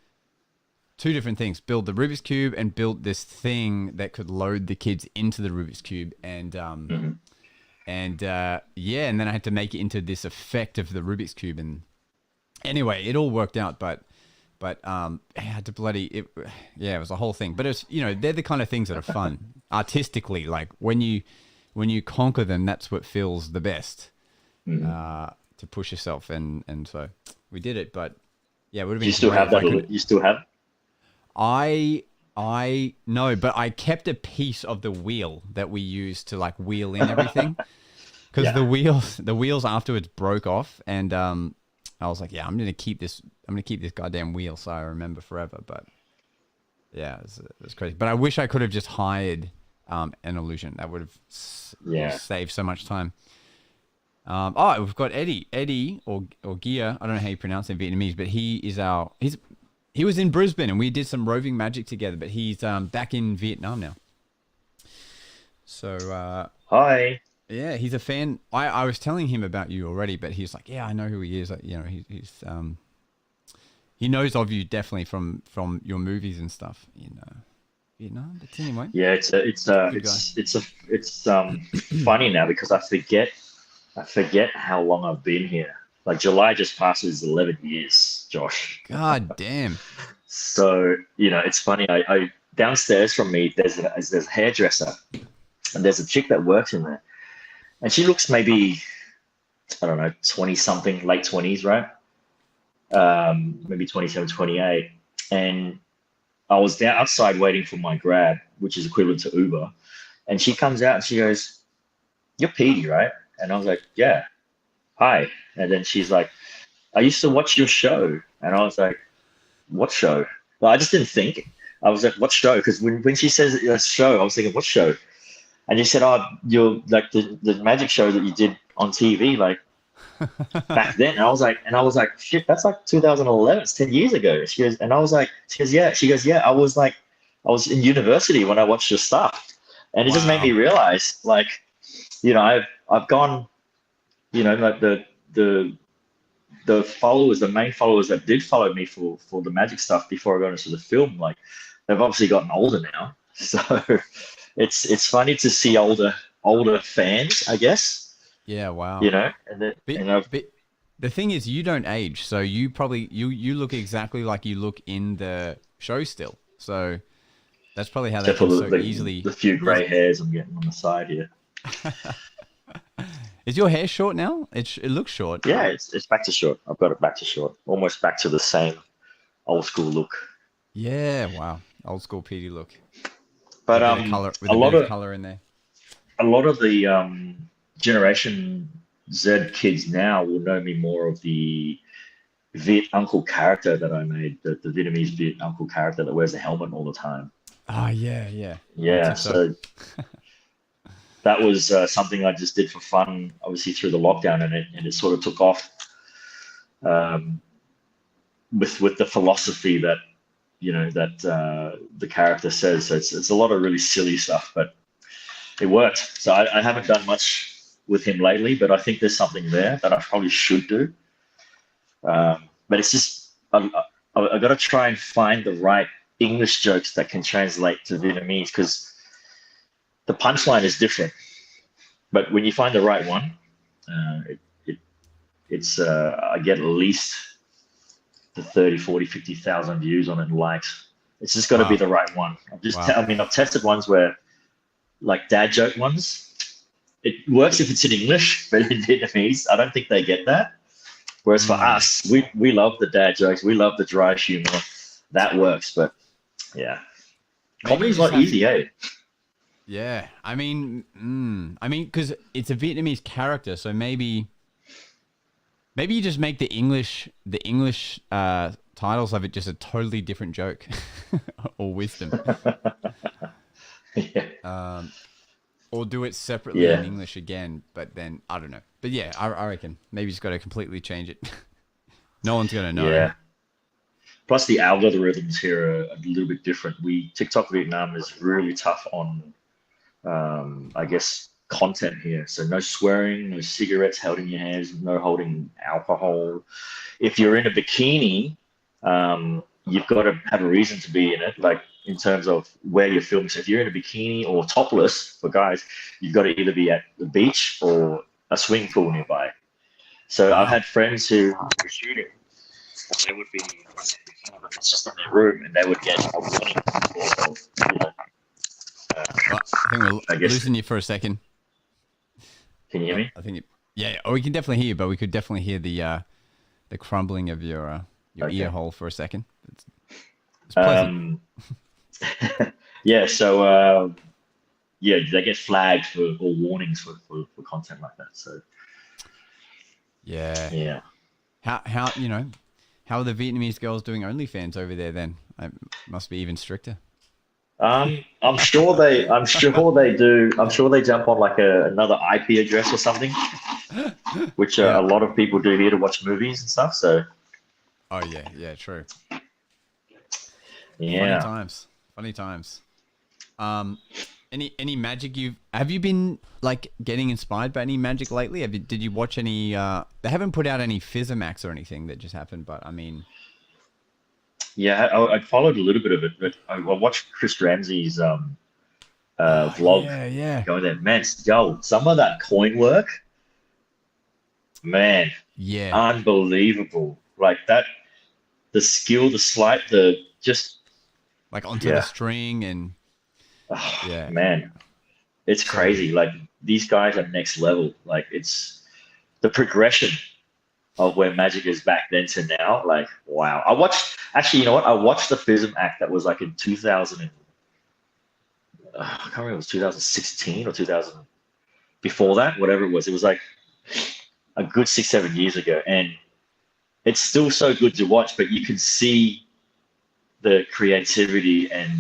2 different things: build the Rubik's Cube and build this thing that could load the kids into the Rubik's Cube. And and then I had to make it into this effect of the Rubik's Cube. And anyway, it all worked out, but I had to it was a whole thing. But it's, they're the kind of things that are fun artistically. Like when you conquer them, that's what feels the best, to push yourself. And so we did it, but yeah, it would have been. You still have that? You still have? I no, but I kept a piece of the wheel that we used to like wheel in everything, because the wheels afterwards broke off, and I was like, yeah, I'm gonna keep this goddamn wheel so I remember forever. But yeah, it was crazy. But I wish I could have just hired an illusion. That would have saved so much time. We've got Eddie or Gia. I don't know how you pronounce it in Vietnamese, but he was in Brisbane and we did some roving magic together. But he's back in Vietnam now. So hi. Yeah, he's a fan. I was telling him about you already, but he's like, yeah, I know who he is. He knows of you definitely from your movies and stuff in Vietnam. But anyway, yeah, it's funny now because I forget how long I've been here. Like July just passes 11 years, Josh. God damn. So it's funny. I downstairs from me there's a hairdresser, and there's a chick that works in there. And she looks maybe, I don't know, 20 something, late 20s, right? Maybe 27, 28. And I was outside waiting for my Grab, which is equivalent to Uber. And she comes out and she goes, "You're Petey, right?" And I was like, "Yeah. Hi." And then she's like, "I used to watch your show." And I was like, "What show?" Well, I just didn't think. I was like, "What show?" Because when she says a show, I was thinking, "What show?" And you said, "Oh, you're like the magic show that you did on TV, like back then." And I was like, "Shit, that's like 2011. It's 10 years ago." She goes, "Yeah." She goes, "Yeah, I was in university when I watched your stuff." And it just made me realize, like, I've gone, like the followers, the main followers that did follow me for the magic stuff before I got into the film, like, they've obviously gotten older now. So it's funny to see older fans, I guess. Yeah, wow. And then, but the thing is, you don't age, so you probably you look exactly like you look in the show still. So that's probably how they can so easily. The few grey hairs I'm getting on the side here. Is your hair short now? It looks short. Yeah, it's back to short. I've got it back to short, almost back to the same old school look. Yeah, wow, old school Petey look. But a lot of color in there. A lot of the Generation Z kids now will know me more of the Viet uncle character that I made, the Vietnamese Viet uncle character that wears a helmet all the time. Oh, yeah. Yeah, so that was something I just did for fun, obviously through the lockdown, and it sort of took off. with the philosophy that the character says. So it's a lot of really silly stuff, but it worked. So I haven't done much with him lately, but I think there's something there that I probably should do. But it's just I got to try and find the right English jokes that can translate to Vietnamese, because the punchline is different. But when you find the right one, it's I get at least the 30, 40, 50,000 views on it and likes. It's just got to be the right one. I've tested ones where, like dad joke ones, it works if it's in English, but in Vietnamese, I don't think they get that. Whereas for us, we love the dad jokes, we love the dry humor. That works, but yeah, comedy's not easy, eh? Yeah, I mean, because it's a Vietnamese character, so maybe you just make the English titles of it just a totally different joke or wisdom. Yeah. Or do it separately in English again, but then I don't know. But yeah, I reckon maybe just got to completely change it. No one's gonna know. Yeah. Plus the algorithms here are a little bit different. TikTok Vietnam is really tough on, I guess, content here. So no swearing, no cigarettes held in your hands, no holding alcohol. If you're in a bikini, you've got to have a reason to be in it, like in terms of where you're filming. So if you're in a bikini or topless for guys, you've got to either be at the beach or a swimming pool nearby. So I've had friends who were shooting, and they would be it's just in their room, and they would get a warning. I think we're losing you for a second. Can you hear me? I think we can definitely hear you, but we could definitely hear the crumbling of your ear hole for a second. It's pleasant. Yeah, so they get flagged or warnings for content like that. So yeah. How how are the Vietnamese girls doing OnlyFans over there? Then it must be even stricter. I'm sure they do. I'm sure they jump on like another IP address or something, which a lot of people do here to watch movies and stuff. So. Oh yeah, true. Yeah. Funny times. Any magic have you been like getting inspired by any magic lately? Did you watch any? They haven't put out any Fizamax or anything that just happened, but I mean. Yeah, I followed a little bit of it, but I watched Chris Ramsay's vlog. Yeah. Going there, man. Yo, some of that coin work, man. Yeah. Unbelievable. Like that, the skill, the sleight, just like onto the string and. Man, it's crazy. Like these guys are next level. Like it's the progression of where magic is back then to now. Like, wow. I watched the FISM act that was like in 2000 I can't remember, it was 2016 or 2000 before that, whatever it was like a good 6-7 years ago, and it's still so good to watch, but you can see the creativity and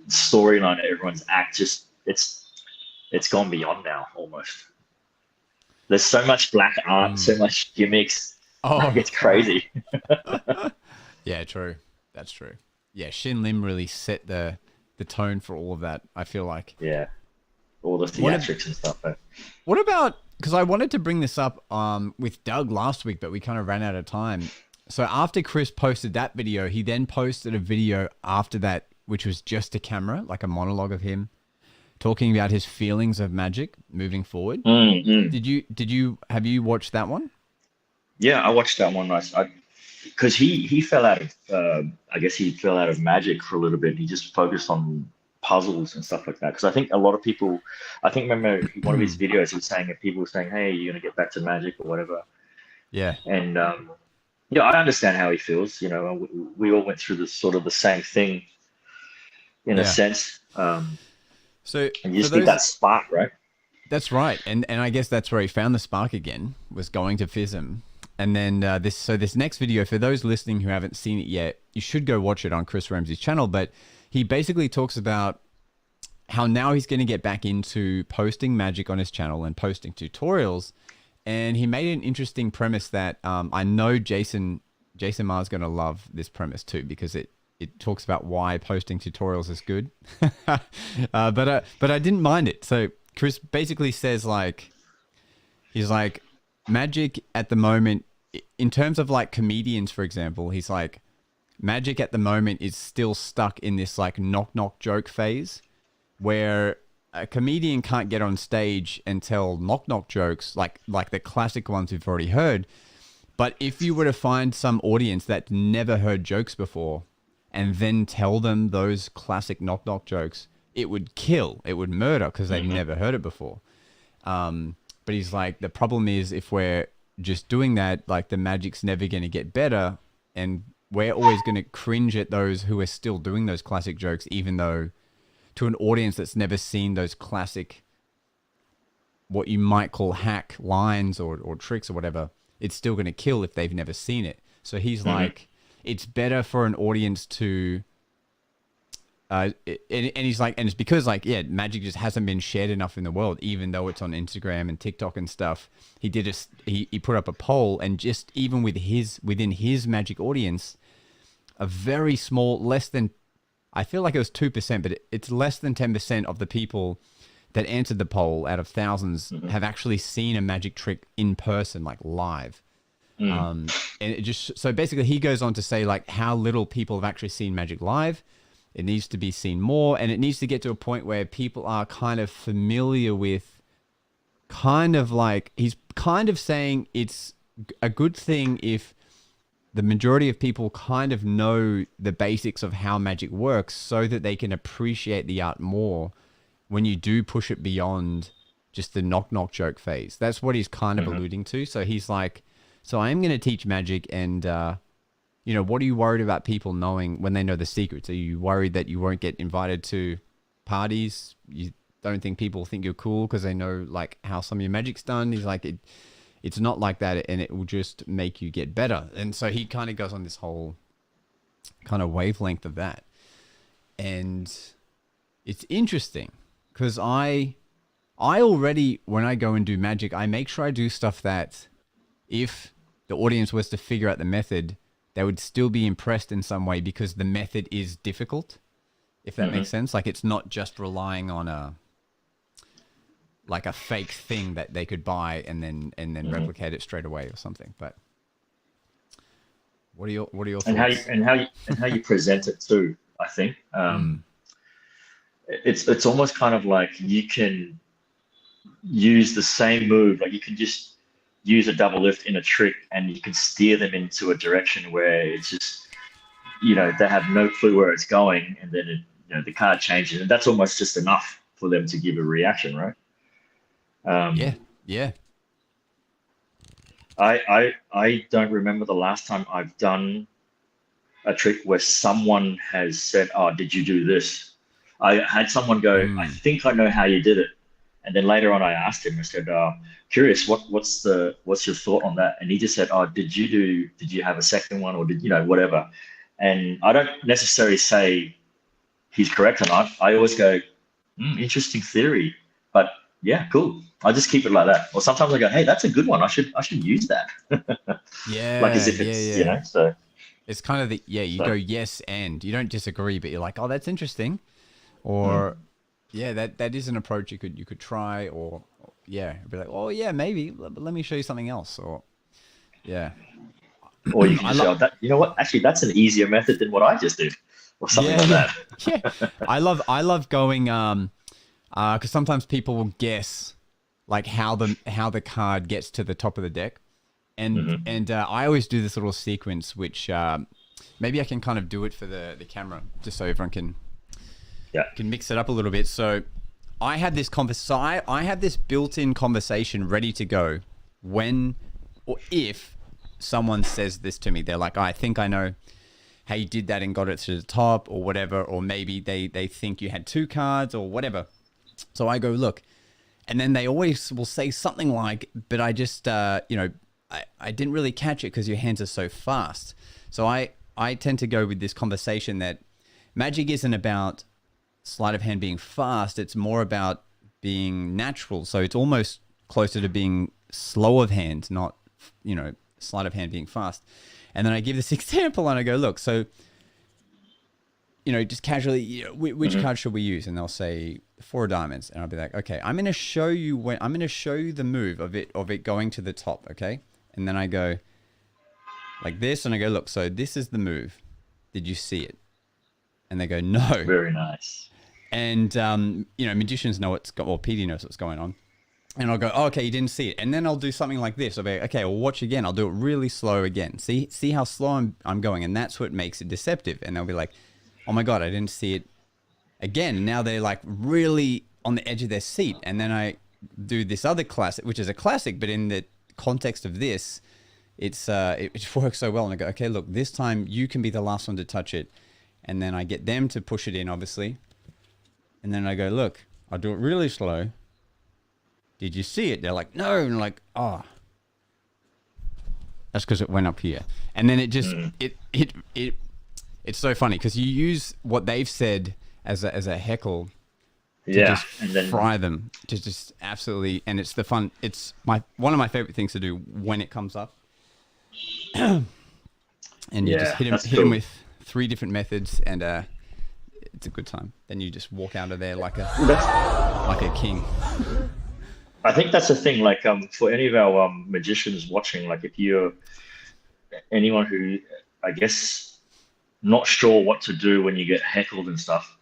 storyline of everyone's act. Just it's gone beyond now almost. There's so much black art, so much gimmicks. It's crazy. Yeah, true. That's true. Yeah, Shin Lim really set the tone for all of that, I feel like. Yeah. All the theatrics and stuff. What about, because I wanted to bring this up with Doug last week, but we kind of ran out of time. So after Chris posted that video, he then posted a video after that, which was just a camera, like a monologue of him talking about his feelings of magic moving forward. Have you watched that one? Yeah, I watched that one. Because he fell out of, I guess he fell out of magic for a little bit. He just focused on puzzles and stuff like that. Because I think a lot of people, remember one of his videos, he was saying that people were saying, hey, you're going to get back to magic or whatever. Yeah. And, I understand how he feels. We all went through the same thing in a sense. So and you just need that spark, right? That's right. And I guess that's where he found the spark again, was going to FISM. And then this next video, for those listening who haven't seen it yet, you should go watch it on Chris Ramsay's channel. But he basically talks about how now he's going to get back into posting magic on his channel and posting tutorials. And he made an interesting premise that I know Jason Jason Ma's going to love this premise too, because it talks about why posting tutorials is good. But I didn't mind it. So Chris basically says like, he's like, magic at the moment, in terms of like comedians, for example, he's like, magic at the moment is still stuck in this like knock joke phase where a comedian can't get on stage and tell knock jokes like the classic ones we've already heard. But if you were to find some audience that never heard jokes before and then tell them those classic knock jokes, it would kill, it would murder because they've never heard it before. But he's like, the problem is if we're just doing that, like the magic's never going to get better, and we're always going to cringe at those who are still doing those classic jokes, even though to an audience that's never seen those classic, what you might call hack lines or tricks or whatever, it's still going to kill if they've never seen it. So he's like, it's better for an audience to, and he's like, and it's because like, yeah, magic just hasn't been shared enough in the world, even though it's on Instagram and TikTok and stuff. He put up a poll, and just even within his magic audience, a very small, less than, I feel like it was 2%, but it's less than 10% of the people that answered the poll out of thousands have actually seen a magic trick in person, like live. And it just, so basically he goes on to say like how little people have actually seen magic live. It needs to be seen more, and it needs to get to a point where people are kind of familiar with, kind of like, he's kind of saying it's a good thing if the majority of people kind of know the basics of how magic works so that they can appreciate the art more when you do push it beyond just the knock joke phase. That's what he's kind of alluding to. So he's like, so I am going to teach magic, and, you know, what are you worried about people knowing when they know the secrets? Are you worried that you won't get invited to parties? You don't think people think you're cool because they know like how some of your magic's done? He's like, it's not like that, and it will just make you get better. And so he kind of goes on this whole kind of wavelength of that. And it's interesting because I already, when I go and do magic, I make sure I do stuff that if the audience was to figure out the method, they would still be impressed in some way because the method is difficult, if that makes sense. Like it's not just relying on a fake thing that they could buy and then replicate it straight away or something. But what are your thoughts? And how you present it too, I think. It's almost kind of like you can use the same move, like you can just use a double lift in a trick and you can steer them into a direction where it's just, you know, they have no clue where it's going, and then the card changes, and that's almost just enough for them to give a reaction, right? Yeah. I don't remember the last time I've done a trick where someone has said, "Oh, did you do this?" I had someone go, "I think I know how you did it," and then later on I asked him. I said, "Curious, what's your thought on that?" And he just said, "Oh, did you have a second one, or did whatever?" And I don't necessarily say he's correct or not. I always go, "Interesting theory," but yeah, cool. I just keep it like that. Or sometimes I go, "Hey, that's a good one. I should use that." Yeah. Like as if it's so. It's kind of you go yes, and you don't disagree, but you're like, "Oh, that's interesting," or yeah, that is an approach you could try, or be like, "Oh yeah, maybe. Let me show you something else," or yeah. Or you can show that. You know what? Actually, that's an easier method than what I just did, or something like that. Yeah, I love going because sometimes people will guess like how the card gets to the top of the deck, and I always do this little sequence, which maybe I can kind of do it for the camera just so everyone can mix it up a little bit. So I had this I have this built-in conversation ready to go when or if someone says this to me. They're like, "I think I know how you did that and got it to the top," or whatever, or maybe they think you had two cards or whatever. So I go, "Look," and then they always will say something like, "But I just I didn't really catch it because your hands are so fast." So I tend to go with this conversation that magic isn't about sleight of hand being fast, it's more about being natural. So it's almost closer to being slow of hand, not sleight of hand being fast. And then I give this example and I go, look, so, just casually, which card should we use? And they'll say 4 diamonds. And I'll be like, okay, I'm going to show you the move of it going to the top. Okay. And then I go like this and I go, look, so this is the move. Did you see it? And they go, no. Very nice. And, magicians know Petey knows what's going on. And I'll go, oh, okay, you didn't see it. And then I'll do something like this. I'll be like, okay, well, watch again. I'll do it really slow again. See how slow I'm going. And that's what makes it deceptive. And they'll be like, oh my God, I didn't see it again. And now they're like really on the edge of their seat. And then I do this other classic, which is a classic, but in the context of this, it works so well. And I go, okay, look, this time you can be the last one to touch it. And then I get them to push it in, obviously. And then I go, look, I'll do it really slow. Did you see it? They're like, no. And I'm like, oh, that's because it went up here. And then it just, it's so funny because you use what they've said as a heckle to just fry them. Just absolutely. And it's one of my favorite things to do when it comes up. And you just hit him with 3 different methods and it's a good time. Then you just walk out of there like a king. I think that's the thing. Like, for any of our magicians watching, like, if you're anyone who, I guess, not sure what to do when you get heckled and stuff,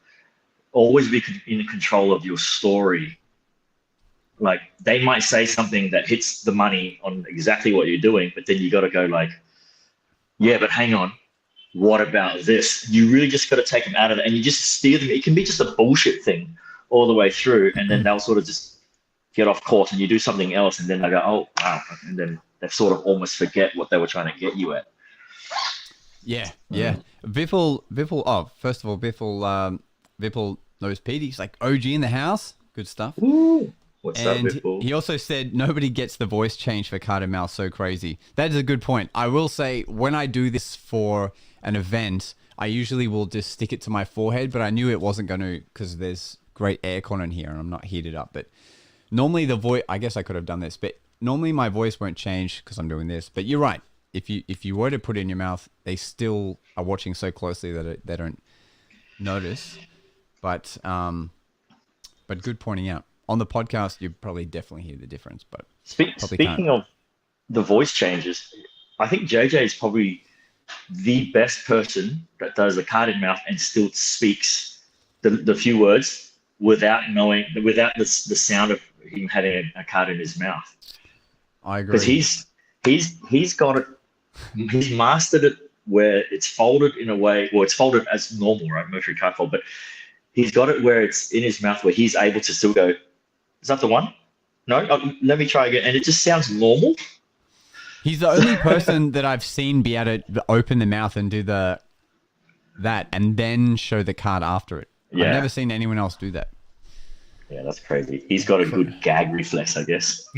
always be in control of your story. Like, they might say something that hits the money on exactly what you're doing, but then you got to go like, yeah, but hang on. What about this? You really just got to take them out of it, and you just steer them. It can be just a bullshit thing all the way through, and then they'll sort of just get off course, and you do something else, and then they go, oh wow, and then they sort of almost forget what they were trying to get you at. Yeah. Viffle. Oh, first of all, Viffle knows Petey. He's like, OG in the house. Good stuff. Ooh. What's up, and Viffle? he also said nobody gets the voice change for card and mouse so crazy. That is a good point. I will say when I do this for an event, I usually will just stick it to my forehead, but I knew it wasn't going to because there's great aircon in here and I'm not heated up. But normally the voice, I guess I could have done this, but normally my voice won't change because I'm doing this. But you're right. If you were to put it in your mouth, they still are watching so closely that they don't notice. But good pointing out. On the podcast, you probably definitely hear the difference. But speaking of the voice changes, I think JJ is probably the best person that does the card in mouth and still speaks the few words without the sound of him having a card in his mouth. I agree. Because he's got it. He's mastered it where it's folded in a way. Well, it's folded as normal, right? Mercury card fold, but he's got it where it's in his mouth where he's able to still go, is that the one? No? Oh, let me try again. And it just sounds normal. He's the only person that I've seen be able to open the mouth and do that and then show the card after it. Yeah. I've never seen anyone else do that. Yeah, that's crazy. He's got a good gag reflex, I guess.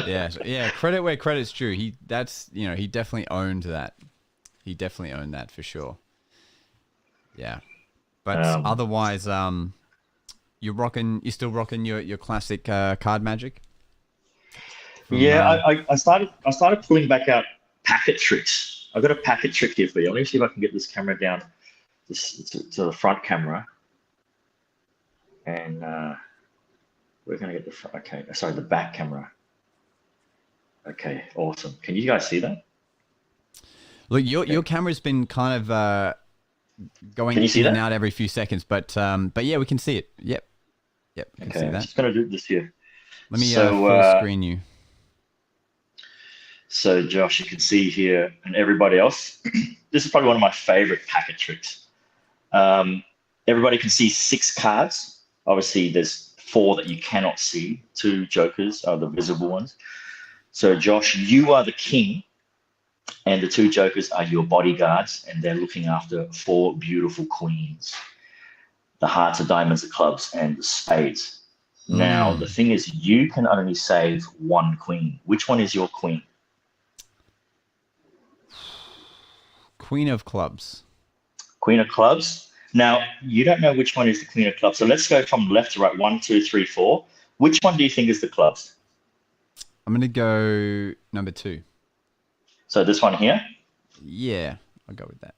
Yeah. Credit where credit's due. He definitely owned that. He definitely owned that for sure. Yeah. But otherwise, you're still rocking your classic card magic. I started pulling back out packet tricks. I've got a packet trick here for you. Let me see if I can get this camera down to the front camera. And we're gonna get the front. Okay, sorry, the back camera. Okay, awesome. Can you guys see that? Look, your camera's been kind of going in and out every few seconds, but yeah, we can see it. Yep. We can see that. I'm just gonna do this here. Let me full screen you. So Josh, you can see here, and everybody else, this is probably one of my favorite packet tricks. Everybody can see 6 cards. Obviously, there's 4 that you cannot see. 2 jokers are the visible ones. So Josh, you are the king, and the 2 jokers are your bodyguards, and they're looking after 4 beautiful queens. The hearts, the diamonds, the clubs, and the spades. Now, the thing is, you can only save 1 queen. Which one is your queen? Queen of clubs. Queen of clubs. Now, you don't know which one is the queen of clubs. So let's go from left to right. 1, 2, 3, 4. Which one do you think is the clubs? I'm going to go number 2. So this one here. Yeah, I'll go with that.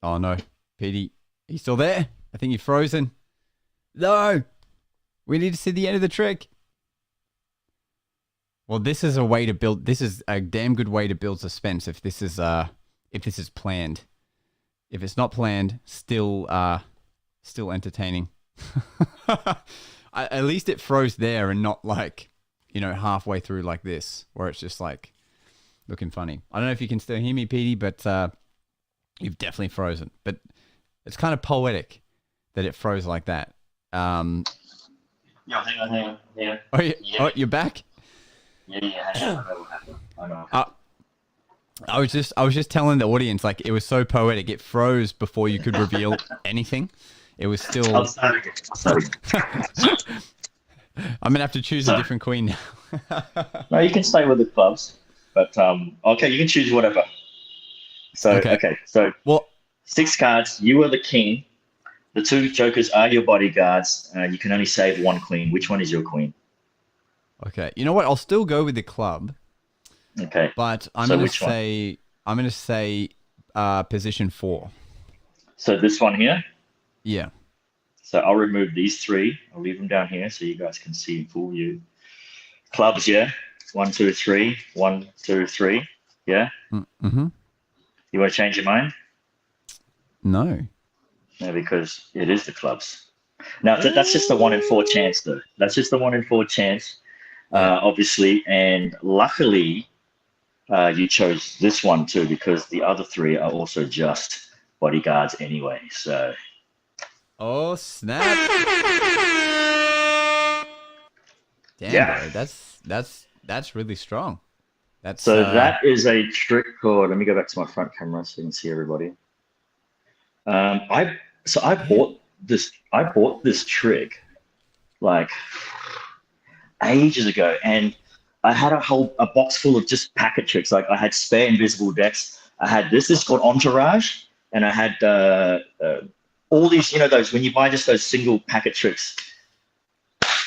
Oh no, Petey, are you still there? I think you're frozen. No, we need to see the end of the trick. Well, this is a way to build. This is a damn good way to build suspense. If this is planned. If it's not planned, still entertaining. At least it froze there and not like, halfway through like this, where it's just like looking funny. I don't know if you can still hear me, Petey, but you've definitely frozen. But it's kind of poetic that it froze like that. Yeah, hang on. Yeah. Oh, oh, you're back? Yeah. I know. I was just telling the audience, like, it was so poetic. It froze before you could reveal anything. It was still. I'm sorry. I'm gonna have to choose a different queen now. No, you can stay with the clubs, but okay, you can choose whatever. So okay, so well, 6 cards. You are the king. The 2 jokers are your bodyguards. You can only save 1 queen. Which one is your queen? Okay, you know what? I'll still go with the club. Okay, but I'm gonna say position 4. So this one here. Yeah. So I'll remove these 3. I'll leave them down here so you guys can see in full view. Clubs, yeah. 1, 2, 3. 1, 2, 3. Yeah. Mm-hmm. You want to change your mind? No. No, because it is the clubs. Now that's just a 1 in 4 chance, though. That's just a 1 in 4 chance, obviously. And luckily, you chose this one too, because the other 3 are also just bodyguards anyway. So. Oh snap! Damn, yeah, bro, that's really strong. That's that is a trick called. Let me go back to my front camera so you can see everybody. I bought this trick like ages ago, and I had a box full of just packet tricks. Like I had spare invisible decks. I had this is called Entourage, and I had all these, those when you buy just those single packet tricks.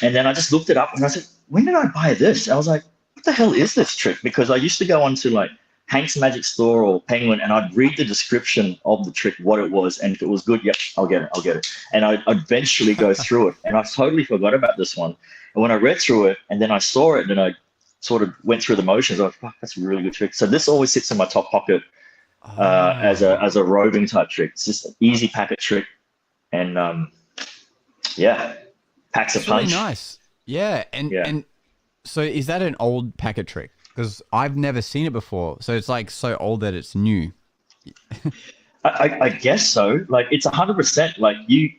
And then I just looked it up and I said, when did I buy this? I was like, what the hell is this trick? Because I used to go onto like Hank's Magic Store or Penguin, and I'd read the description of the trick, what it was, and if it was good, yep, I'll get it. And I'd eventually go through it, and I totally forgot about this one. And when I read through it, and then I saw it, and then I sort of went through the motions, I was like, fuck, that's a really good trick. So this always sits in my top pocket as a roving type trick. It's just an easy packet trick, and packs a punch. Really nice. Yeah, and so is that an old packet trick? Because I've never seen it before. So it's like so old that it's new. I guess so. Like it's 100%. Like you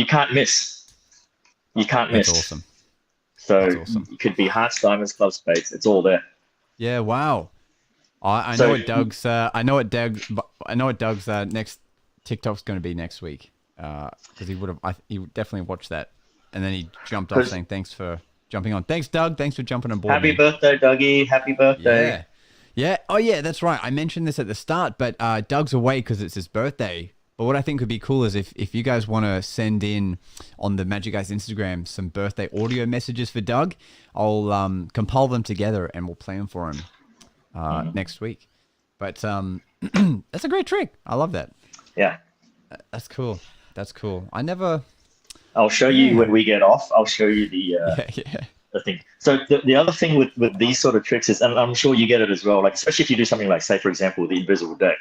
can't miss. You can't miss. That's awesome. So That's awesome. It could be hearts, diamonds, clubs, spades. It's all there. Yeah. Wow. I know what Doug's. I know what Doug's next TikTok's going to be next week. Because he would have. He would definitely watched that, and then he jumped off saying thanks for jumping on. Thanks, Doug. Thanks for jumping on board. Happy birthday, Dougie. Happy birthday. Yeah. Oh, yeah, that's right. I mentioned this at the start, but Doug's away because it's his birthday. But what I think would be cool is if you guys want to send in on the Magic Guys Instagram some birthday audio messages for Doug, I'll compile them together and we'll play them for him next week. But that's a great trick. I love that. Yeah. That's cool. I'll show you when we get off. I'll show you the thing. So the other thing with these sort of tricks is, and I'm sure you get it as well, like especially if you do something like, say, for example, the invisible deck.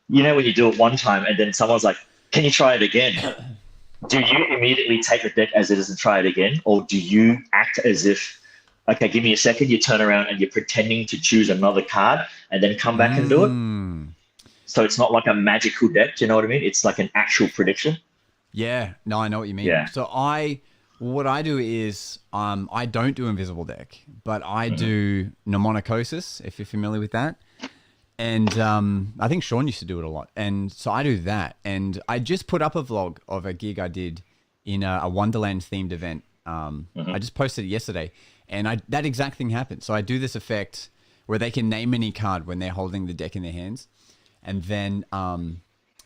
When you do it one time and then someone's like, can you try it again? Do you immediately take the deck as it is and try it again? Or do you act as if, okay, give me a second, you turn around and you're pretending to choose another card and then come back and do it? So it's not like a magical deck, do you know what I mean? It's like an actual prediction. Yeah, no, I know what you mean. Yeah. So what I do is I don't do invisible deck, but I do mnemonicosis, if you're familiar with that. And I think Sean used to do it a lot. And so I do that. And I just put up a vlog of a gig I did in a Wonderland themed event. I just posted it yesterday, and that exact thing happened. So I do this effect where they can name any card when they're holding the deck in their hands. And then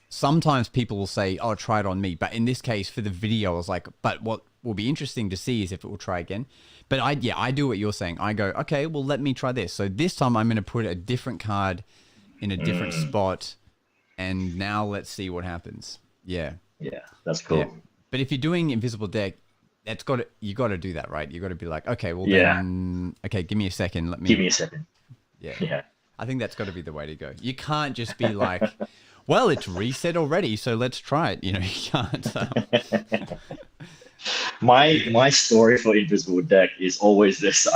sometimes people will say, oh, try it on me. But in this case, for the video, I was like, but will be interesting to see is if it will try again. But I do what you're saying. I go, okay, well, let me try this. So this time I'm going to put a different card in a different spot, and now let's see what happens. Yeah. Yeah, that's cool. Yeah. But if you're doing invisible deck, you got to do that, right? You got to be like, okay, well, then, okay, give me a second. Give me a second. Yeah. I think that's got to be the way to go. You can't just be like, well, it's reset already, so let's try it. You know, you can't. My story for invisible deck is always this.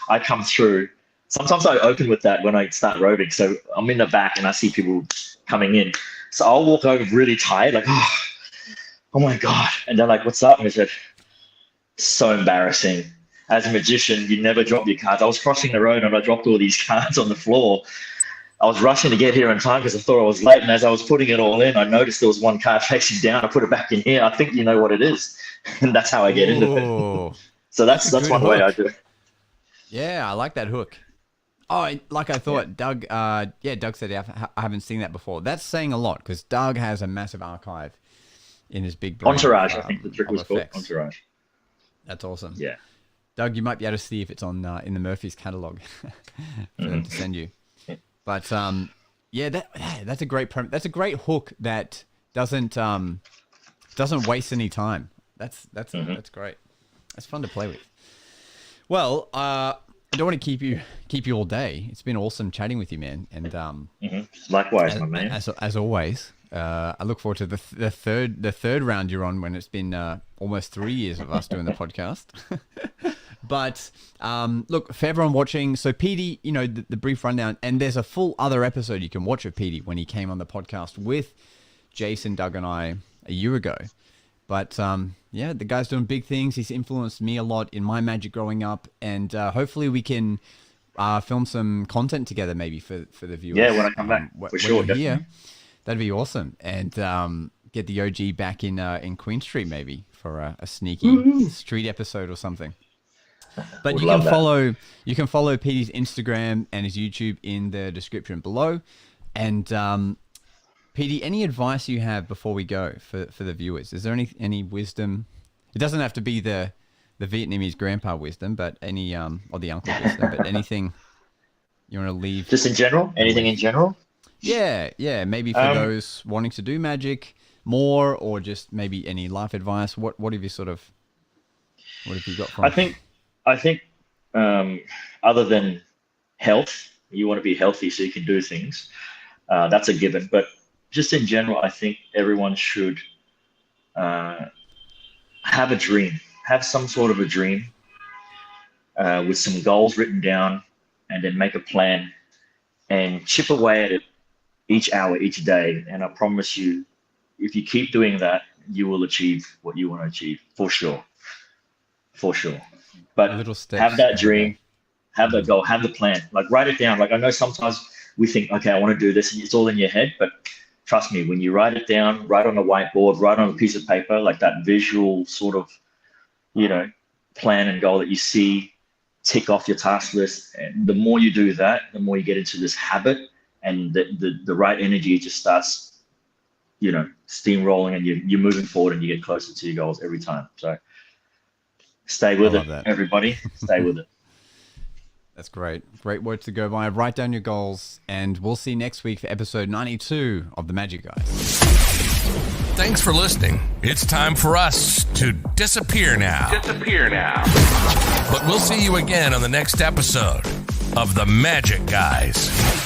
I come through. Sometimes I open with that when I start roving. So I'm in the back and I see people coming in. So I'll walk over really tired, like, oh my God. And they're like, what's up? And I said, so embarrassing. As a magician, you never drop your cards. I was crossing the road and I dropped all these cards on the floor. I was rushing to get here in time because I thought I was late. And as I was putting it all in, I noticed there was one card facing down. I put it back in here. I think you know what it is. And that's how I get into it. So that's one way I do it. Yeah, I like that hook. Oh, like I thought, Doug. Doug said I haven't seen that before. That's saying a lot because Doug has a massive archive in his big brain. Entourage, I think the trick was called Entourage. That's awesome. Yeah, Doug, you might be able to see if it's on in the Murphy's catalog for them to send you. But that's a great that's a great hook that doesn't waste any time. That's great. That's fun to play with. Well, I don't want to keep you all day. It's been awesome chatting with you, man. And likewise, my man. As always, I look forward to the third round you're on when it's been almost 3 years of us doing the podcast. But look, for everyone watching, so Petey, you know, the brief rundown, and there's a full other episode you can watch of Petey when he came on the podcast with Jason, Doug, and I a year ago. But the guy's doing big things. He's influenced me a lot in my magic growing up, and hopefully we can film some content together maybe for the viewers. Yeah, when I come back, for sure, definitely. Here, that'd be awesome. And get the OG back in Queen Street maybe for a sneaky street episode or something. But you can follow Petey's Instagram and his YouTube in the description below. And Petey, any advice you have before we go for the viewers? Is there any wisdom? It doesn't have to be the Vietnamese grandpa wisdom, but any or the uncle wisdom, but anything you want to leave? Just in general? Anything in general? Yeah. Maybe for those wanting to do magic more, or just maybe any life advice. What have you got from? I think other than health, you want to be healthy so you can do things. That's a given. But just in general, I think everyone should have a dream, have some sort of a dream with some goals written down, and then make a plan and chip away at it each hour, each day. And I promise you, if you keep doing that, you will achieve what you want to achieve for sure. But have that dream, have that goal, have the plan. Like, write it down. Like, I know sometimes we think, okay, I want to do this, and it's all in your head. But trust me, when you write it down, write on a whiteboard, write on a piece of paper, like that visual sort of, plan and goal that you see, tick off your task list. And the more you do that, the more you get into this habit, and the right energy just starts, steamrolling, and you're moving forward, and you get closer to your goals every time. So stay with it, everybody. Stay with it. That's great. Great words to go by. Write down your goals, and we'll see you next week for episode 92 of The Magic Guys. Thanks for listening. It's time for us to disappear now. But we'll see you again on the next episode of The Magic Guys.